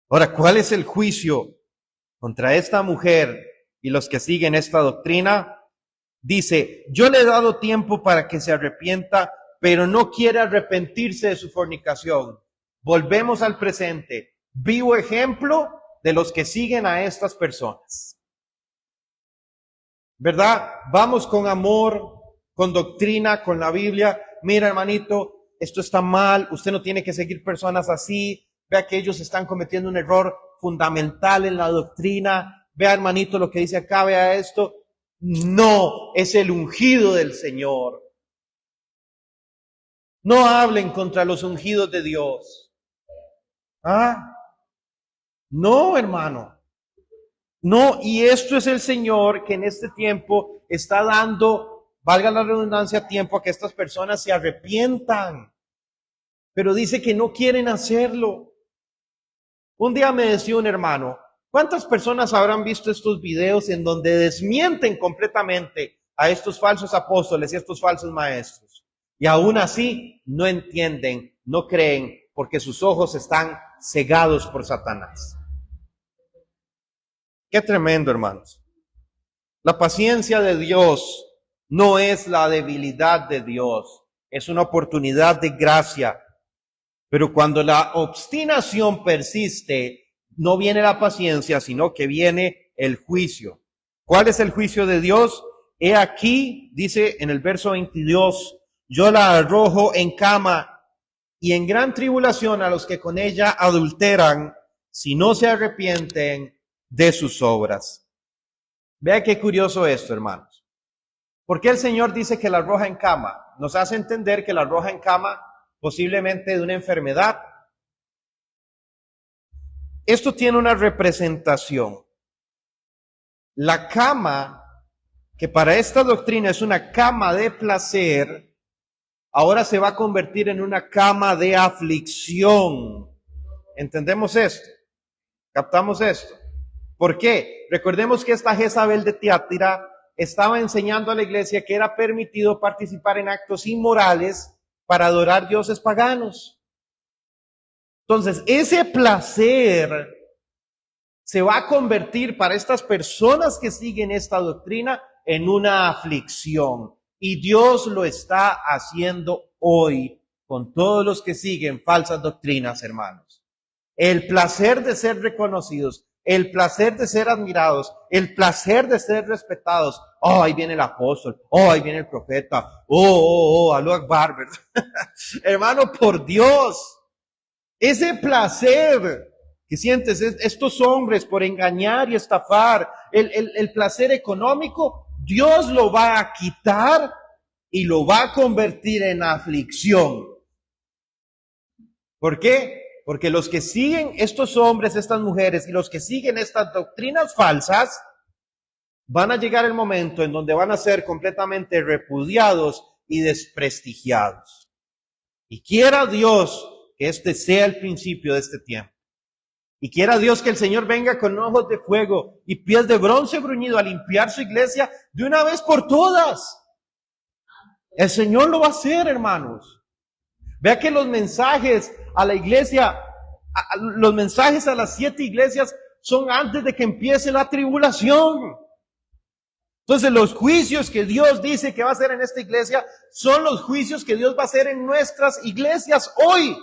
Ahora, ¿cuál es el juicio contra esta mujer y los que siguen esta doctrina? Dice, yo le he dado tiempo para que se arrepienta, pero no quiere arrepentirse de su fornicación. Volvemos al presente. Vivo ejemplo de los que siguen a estas personas. ¿Verdad? Vamos con amor, con doctrina, con la Biblia. Mira, hermanito, esto está mal. Usted no tiene que seguir personas así. Vea que ellos están cometiendo un error fundamental en la doctrina. Vea, hermanito, lo que dice acá, vea esto. No, es el ungido del Señor. No hablen contra los ungidos de Dios. ¿Ah? No, hermano. No, y esto es el Señor que en este tiempo está dando, valga la redundancia, tiempo a que estas personas se arrepientan. Pero dice que no quieren hacerlo. Un día me decía un hermano, ¿cuántas personas habrán visto estos videos en donde desmienten completamente a estos falsos apóstoles y a estos falsos maestros? Y aún así no entienden, no creen, porque sus ojos están cegados por Satanás. Qué tremendo, hermanos. La paciencia de Dios no es la debilidad de Dios, es una oportunidad de gracia. Pero cuando la obstinación persiste, no viene la paciencia, sino que viene el juicio. ¿Cuál es el juicio de Dios? He aquí, dice en el verso 22, yo la arrojo en cama y en gran tribulación a los que con ella adulteran, si no se arrepienten de sus obras. Vea qué curioso esto, hermanos. ¿Por qué el Señor dice que la arroja en cama? Nos hace entender que la arroja en cama posiblemente de una enfermedad. Esto tiene una representación. La cama, que para esta doctrina es una cama de placer, ahora se va a convertir en una cama de aflicción. ¿Entendemos esto? ¿Captamos esto? ¿Por qué? Recordemos que esta Jezabel de Tiatira estaba enseñando a la iglesia que era permitido participar en actos inmorales para adorar dioses paganos. Entonces, ese placer se va a convertir para estas personas que siguen esta doctrina en una aflicción. Y Dios lo está haciendo hoy con todos los que siguen falsas doctrinas, hermanos. El placer de ser reconocidos, el placer de ser admirados, el placer de ser respetados. Oh, ahí viene el apóstol. Oh, ahí viene el profeta. Aló Akbar, ¿verdad? Hermano, por Dios. Ese placer que sientes estos hombres por engañar y estafar, el placer económico, Dios lo va a quitar y lo va a convertir en aflicción. ¿Por qué? Porque los que siguen estos hombres, estas mujeres y los que siguen estas doctrinas falsas, van a llegar el momento en donde van a ser completamente repudiados y desprestigiados. Y quiera Dios que este sea el principio de este tiempo. Y quiera Dios que el Señor venga con ojos de fuego y pies de bronce bruñido a limpiar su iglesia de una vez por todas. El Señor lo va a hacer, hermanos. Vea que los mensajes a la iglesia, los mensajes a las 7 iglesias son antes de que empiece la tribulación. Entonces los juicios que Dios dice que va a hacer en esta iglesia son los juicios que Dios va a hacer en nuestras iglesias hoy.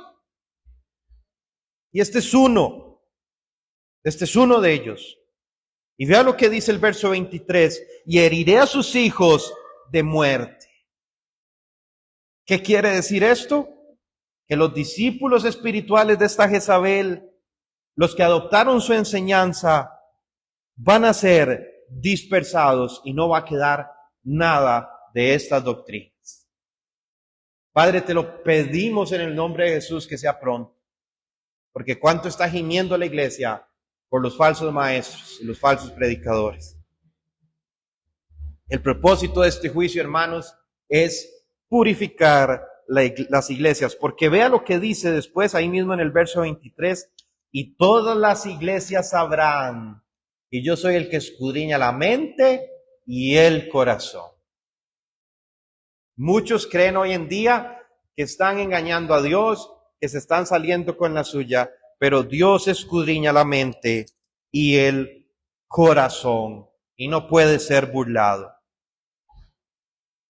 Y este es uno de ellos. Y vea lo que dice el verso 23, y heriré a sus hijos de muerte. ¿Qué quiere decir esto? Que los discípulos espirituales de esta Jezabel, los que adoptaron su enseñanza, van a ser dispersados y no va a quedar nada de estas doctrinas. Padre, te lo pedimos en el nombre de Jesús que sea pronto, porque cuánto está gimiendo la iglesia por los falsos maestros y los falsos predicadores. El propósito de este juicio, hermanos, es purificar las iglesias, porque vea lo que dice después ahí mismo en el verso 23, y todas las iglesias sabrán que yo soy el que escudriña la mente y el corazón. Muchos creen hoy en día que están engañando a Dios que se están saliendo con la suya, pero Dios escudriña la mente y el corazón y no puede ser burlado.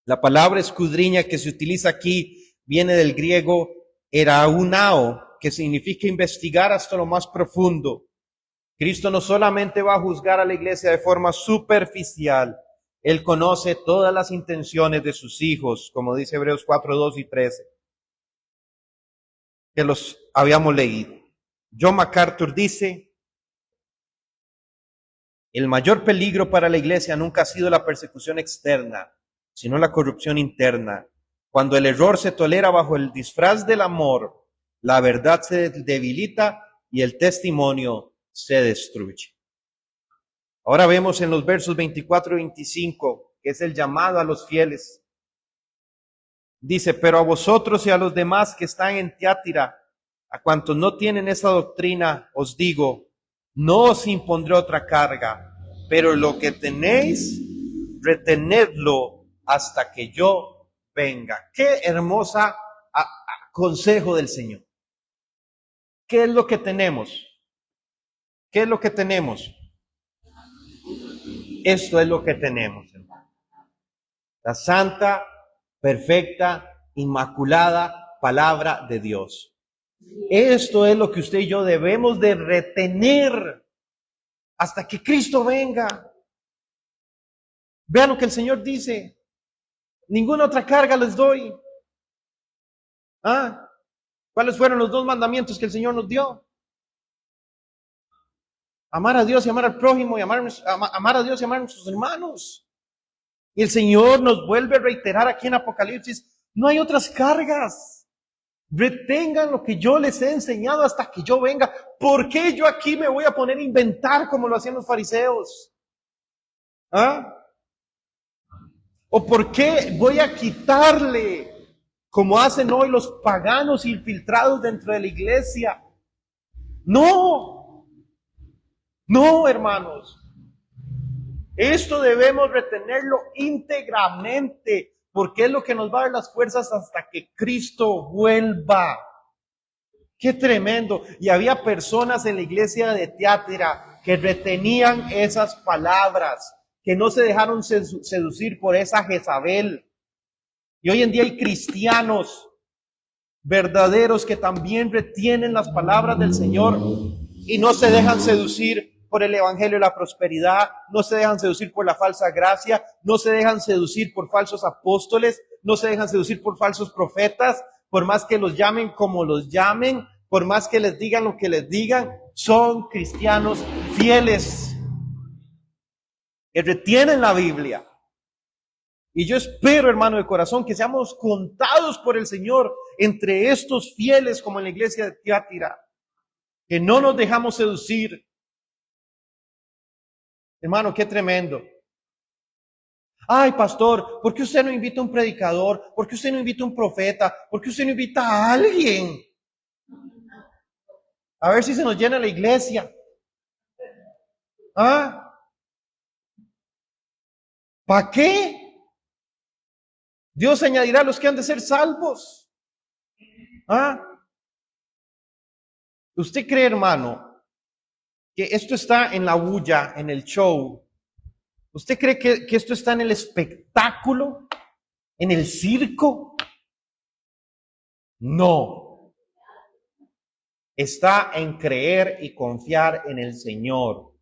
La palabra escudriña que se utiliza aquí viene del griego eraunao, que significa investigar hasta lo más profundo. Cristo no solamente va a juzgar a la iglesia de forma superficial, Él conoce todas las intenciones de sus hijos, como dice Hebreos 4, 2 y 13, que los habíamos leído. John MacArthur dice, el mayor peligro para la iglesia nunca ha sido la persecución externa, sino la corrupción interna. Cuando el error se tolera bajo el disfraz del amor, la verdad se debilita y el testimonio se destruye. Ahora vemos en los versos 24 y 25, que es el llamado a los fieles. Dice, pero a vosotros y a los demás que están en Tiatira, a cuantos no tienen esa doctrina, os digo, no os impondré otra carga, pero lo que tenéis, retenedlo hasta que yo venga. Qué hermosa consejo del Señor. ¿Qué es lo que tenemos? ¿Qué es lo que tenemos? Esto es lo que tenemos, hermano. La santa, perfecta, inmaculada palabra de Dios. Esto es lo que usted y yo debemos de retener hasta que Cristo venga. Vean lo que el Señor dice. Ninguna otra carga les doy. ¿Cuáles fueron los 2 mandamientos que el Señor nos dio? Amar a Dios y amar al prójimo y amar a Dios y amar a nuestros hermanos. Y el Señor nos vuelve a reiterar aquí en Apocalipsis, no hay otras cargas. Retengan lo que yo les he enseñado hasta que yo venga. ¿Por qué yo aquí me voy a poner a inventar como lo hacían los fariseos? ¿O por qué voy a quitarle, como hacen hoy los paganos infiltrados dentro de la iglesia? No, hermanos. Esto debemos retenerlo íntegramente, porque es lo que nos va a dar las fuerzas hasta que Cristo vuelva. ¡Qué tremendo! Y había personas en la iglesia de Tiatira que retenían esas palabras, que no se dejaron seducir por esa Jezabel. Y hoy en día hay cristianos verdaderos que también retienen las palabras del Señor y no se dejan seducir por el evangelio de la prosperidad, no se dejan seducir por la falsa gracia, no se dejan seducir por falsos apóstoles, no se dejan seducir por falsos profetas, por más que los llamen como los llamen, por más que les digan lo que les digan, son cristianos fieles que retienen la Biblia. Y yo espero, hermano de corazón, que seamos contados por el Señor entre estos fieles como en la iglesia de Tiatira, que no nos dejamos seducir. Hermano, qué tremendo. Ay, pastor, ¿por qué usted no invita a un predicador? ¿Por qué usted no invita a un profeta? ¿Por qué usted no invita a alguien? A ver si se nos llena la iglesia. ¿Para qué? Dios añadirá a los que han de ser salvos. ¿Usted cree, hermano, que esto está en la bulla, en el show? ¿Usted cree que esto está en el espectáculo? ¿En el circo? No. Está en creer y confiar en el Señor.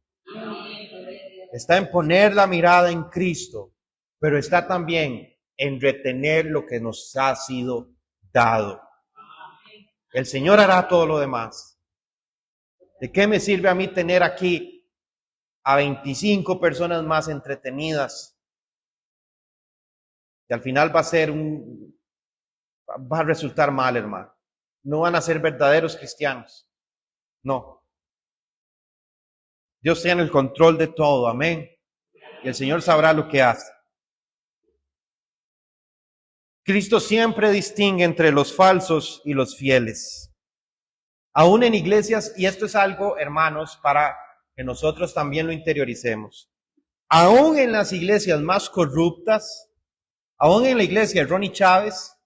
Está en poner la mirada en Cristo, pero está también en retener lo que nos ha sido dado. El Señor hará todo lo demás. ¿De qué me sirve a mí tener aquí a 25 personas más entretenidas? Que al final va a resultar mal, hermano. No van a ser verdaderos cristianos. No. Dios tiene el control de todo, amén. Y el Señor sabrá lo que hace. Cristo siempre distingue entre los falsos y los fieles. Aún en iglesias, y esto es algo, hermanos, para que nosotros también lo interioricemos. Aún en las iglesias más corruptas, aún en la iglesia de Ronnie Chávez,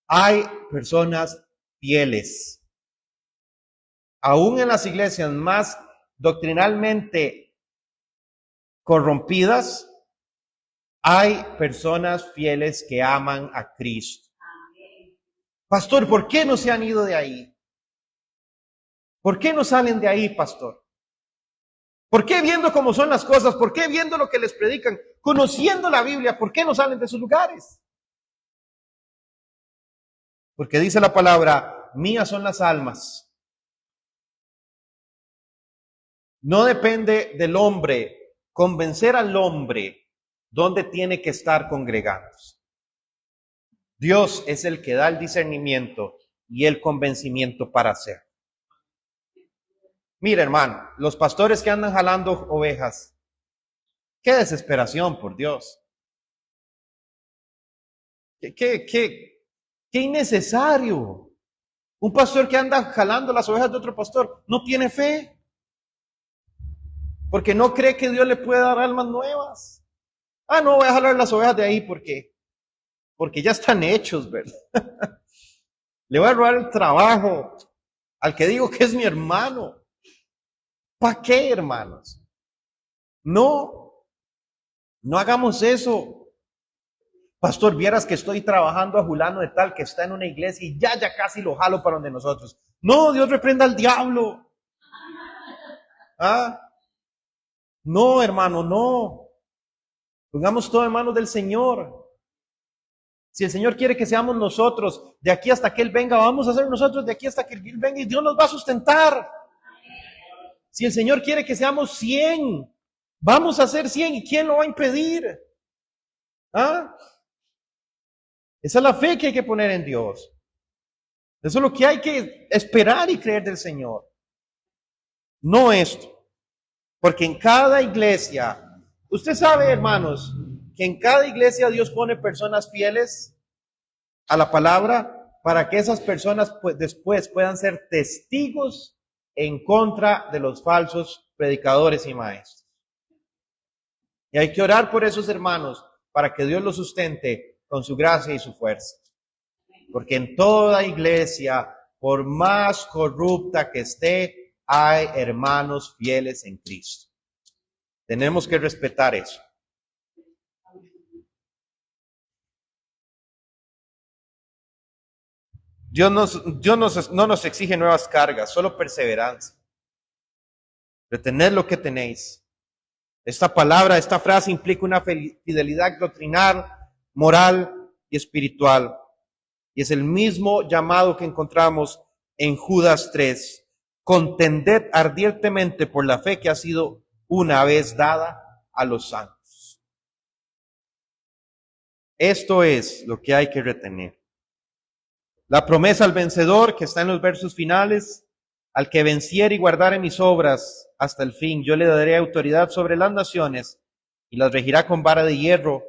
hay personas fieles. Aún en las iglesias más doctrinalmente corrompidas, hay personas fieles que aman a Cristo. Pastor, ¿por qué no se han ido de ahí? ¿Por qué no salen de ahí, pastor? ¿Por qué viendo cómo son las cosas? ¿Por qué viendo lo que les predican? Conociendo la Biblia, ¿por qué no salen de sus lugares? Porque dice la palabra, mías son las almas. No depende del hombre convencer al hombre dónde tiene que estar congregándose. Dios es el que da el discernimiento y el convencimiento para hacer. Mira, hermano, los pastores que andan jalando ovejas, qué desesperación, por Dios. Qué innecesario. Un pastor que anda jalando las ovejas de otro pastor no tiene fe, porque no cree que Dios le puede dar almas nuevas. No voy a jalar las ovejas de ahí porque ya están hechos, ¿verdad? Le voy a robar el trabajo al que digo que es mi hermano. ¿Para qué, hermanos? No hagamos eso. Pastor, vieras que estoy trabajando a fulano de tal que está en una iglesia y ya casi lo jalo para donde nosotros. No, Dios reprenda al diablo. No, hermano, no. Pongamos todo en manos del Señor. Si el Señor quiere que seamos nosotros de aquí hasta que Él venga, vamos a ser nosotros de aquí hasta que Él venga y Dios nos va a sustentar. Si el Señor quiere que seamos 100, vamos a ser 100. ¿Y quién lo va a impedir? Esa es la fe que hay que poner en Dios. Eso es lo que hay que esperar y creer del Señor. No esto. Porque en cada iglesia, usted sabe, hermanos, que en cada iglesia Dios pone personas fieles a la palabra para que esas personas después puedan ser testigos en contra de los falsos predicadores y maestros. Y hay que orar por esos hermanos para que Dios los sustente con su gracia y su fuerza. Porque en toda iglesia, por más corrupta que esté, hay hermanos fieles en Cristo. Tenemos que respetar eso. Dios no nos exige nuevas cargas, solo perseverancia. Retened lo que tenéis. Esta palabra, esta frase implica una fidelidad doctrinal, moral y espiritual. Y es el mismo llamado que encontramos en Judas 3. Contended ardientemente por la fe que ha sido una vez dada a los santos. Esto es lo que hay que retener. La promesa al vencedor, que está en los versos finales, al que venciere y guardare mis obras hasta el fin, yo le daré autoridad sobre las naciones y las regirá con vara de hierro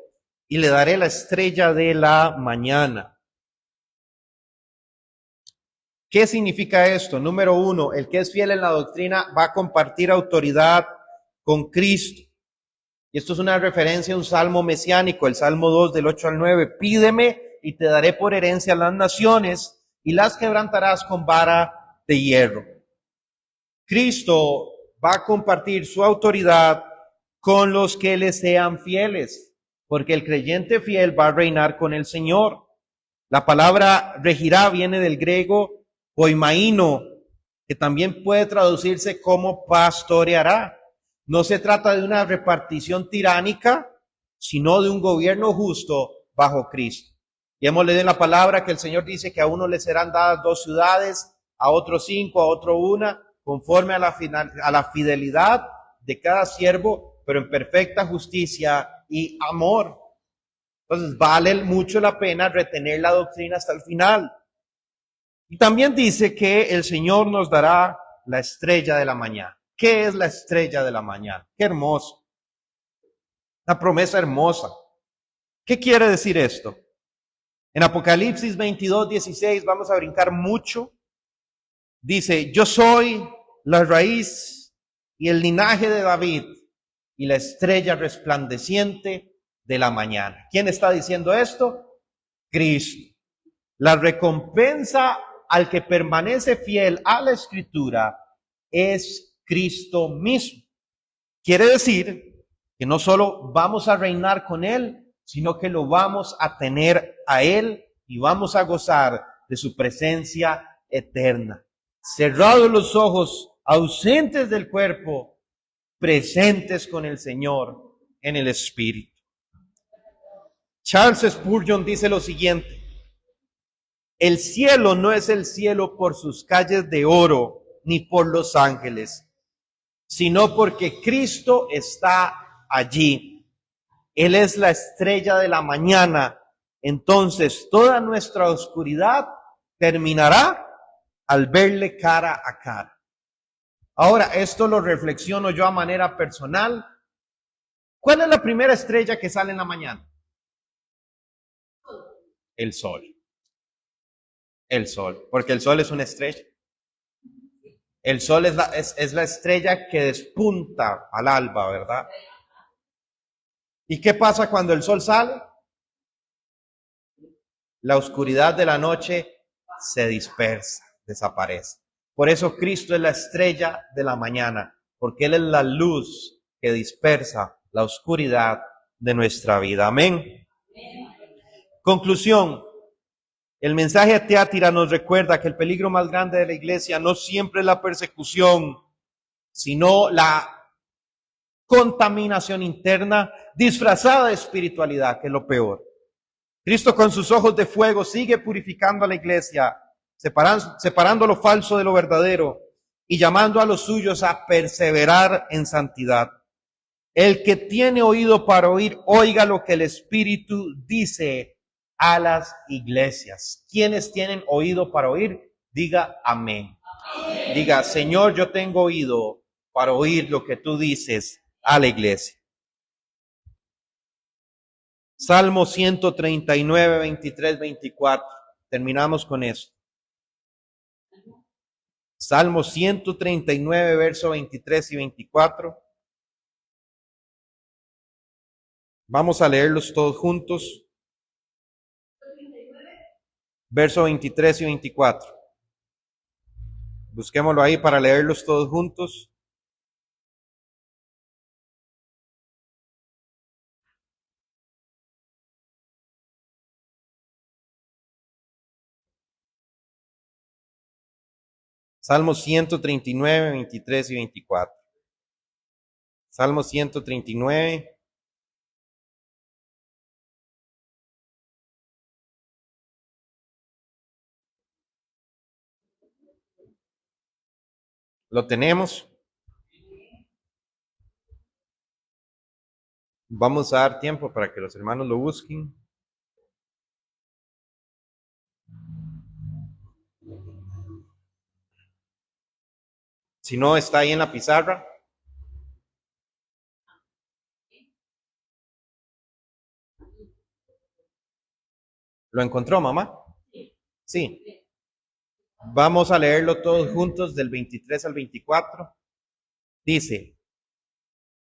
y le daré la estrella de la mañana. ¿Qué significa esto? Número 1, el que es fiel en la doctrina va a compartir autoridad con Cristo. Y esto es una referencia a un salmo mesiánico, el Salmo 2 del 8 al 9. Pídeme y te daré por herencia las naciones y las quebrantarás con vara de hierro. Cristo va a compartir su autoridad con los que le sean fieles, porque el creyente fiel va a reinar con el Señor. La palabra regirá viene del griego poimaino, que también puede traducirse como pastoreará. No se trata de una repartición tiránica, sino de un gobierno justo bajo Cristo. Y hemos leído en la palabra que el Señor dice que a uno le serán dadas 2 ciudades, a otro 5, a otro 1, conforme a la fidelidad de cada siervo, pero en perfecta justicia y amor. Entonces vale mucho la pena retener la doctrina hasta el final. Y también dice que el Señor nos dará la estrella de la mañana. ¿Qué es la estrella de la mañana? Qué hermoso. Una promesa hermosa. ¿Qué quiere decir esto? En Apocalipsis 22:16, vamos a brincar mucho. Dice, yo soy la raíz y el linaje de David y la estrella resplandeciente de la mañana. ¿Quién está diciendo esto? Cristo. La recompensa al que permanece fiel a la Escritura es Cristo mismo. Quiere decir que no solo vamos a reinar con Él, sino que lo vamos a tener a Él y vamos a gozar de su presencia eterna. Cerrados los ojos, ausentes del cuerpo, presentes con el Señor en el Espíritu. Charles Spurgeon dice lo siguiente: el cielo no es el cielo por sus calles de oro ni por los ángeles, sino porque Cristo está allí. Él es la estrella de la mañana. Entonces toda nuestra oscuridad terminará al verle cara a cara. Ahora, esto lo reflexiono yo a manera personal. ¿Cuál es la primera estrella que sale en la mañana? El sol. El sol, porque el sol es una estrella. El sol es la estrella que despunta al alba, ¿verdad? ¿Y qué pasa cuando el sol sale? La oscuridad de la noche se dispersa, desaparece. Por eso Cristo es la estrella de la mañana, porque Él es la luz que dispersa la oscuridad de nuestra vida. Amén. Conclusión. El mensaje a Tiatira nos recuerda que el peligro más grande de la iglesia no siempre es la persecución, sino la contaminación interna disfrazada de espiritualidad, que es lo peor. Cristo con sus ojos de fuego sigue purificando a la iglesia, separando lo falso de lo verdadero y llamando a los suyos a perseverar en santidad. El que tiene oído para oír, oiga lo que el Espíritu dice a las iglesias. ¿Quiénes tienen oído para oír? Diga amén. Amén. Diga, Señor, yo tengo oído para oír lo que tú dices a la iglesia. Salmo 139, 23, 24. Terminamos con esto. Salmo 139, verso 23 y 24. Vamos a leerlos todos juntos. Verso 23 y 24. Busquémoslo ahí para leerlos todos juntos. Salmo 139, 23 y 24. Salmo 139. ¿Lo tenemos? Vamos a dar tiempo para que los hermanos lo busquen. Si no, está ahí en la pizarra. ¿Lo encontró, mamá? Sí. Vamos a leerlo todos juntos del 23 al 24. Dice,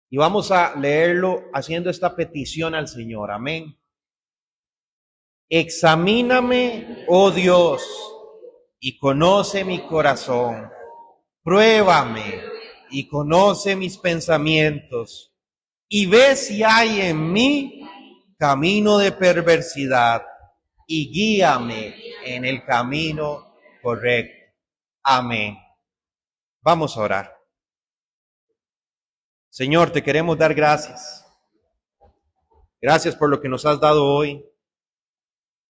y vamos a leerlo haciendo esta petición al Señor. Amén. Examíname, oh Dios, y conoce mi corazón. Pruébame y conoce mis pensamientos. Y ve si hay en mí camino de perversidad. Y guíame en el camino correcto. Amén. Vamos a orar. Señor, te queremos dar gracias. Gracias por lo que nos has dado hoy.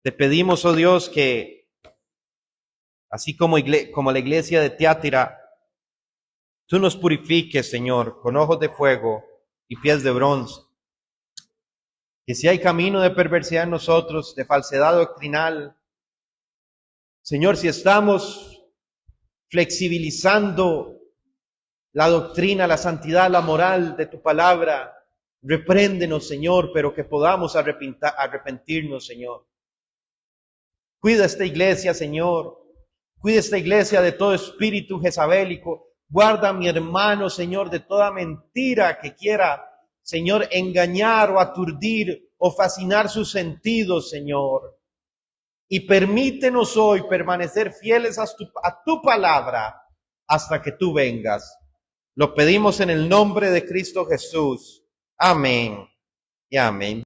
Te pedimos, oh Dios, que así como la iglesia de Tiatira, tú nos purifiques, Señor, con ojos de fuego y pies de bronce. Que si hay camino de perversidad en nosotros, de falsedad doctrinal, Señor, si estamos flexibilizando la doctrina, la santidad, la moral de tu palabra, repréndenos, Señor, pero que podamos arrepentirnos, Señor. Cuida esta iglesia, Señor. Cuida esta iglesia de todo espíritu jezabélico. Guarda a mi hermano, Señor, de toda mentira que quiera, Señor, engañar o aturdir o fascinar sus sentidos, Señor. y permítenos hoy permanecer fieles a tu palabra hasta que tú vengas. Lo pedimos en el nombre de Cristo Jesús. Amén y amén.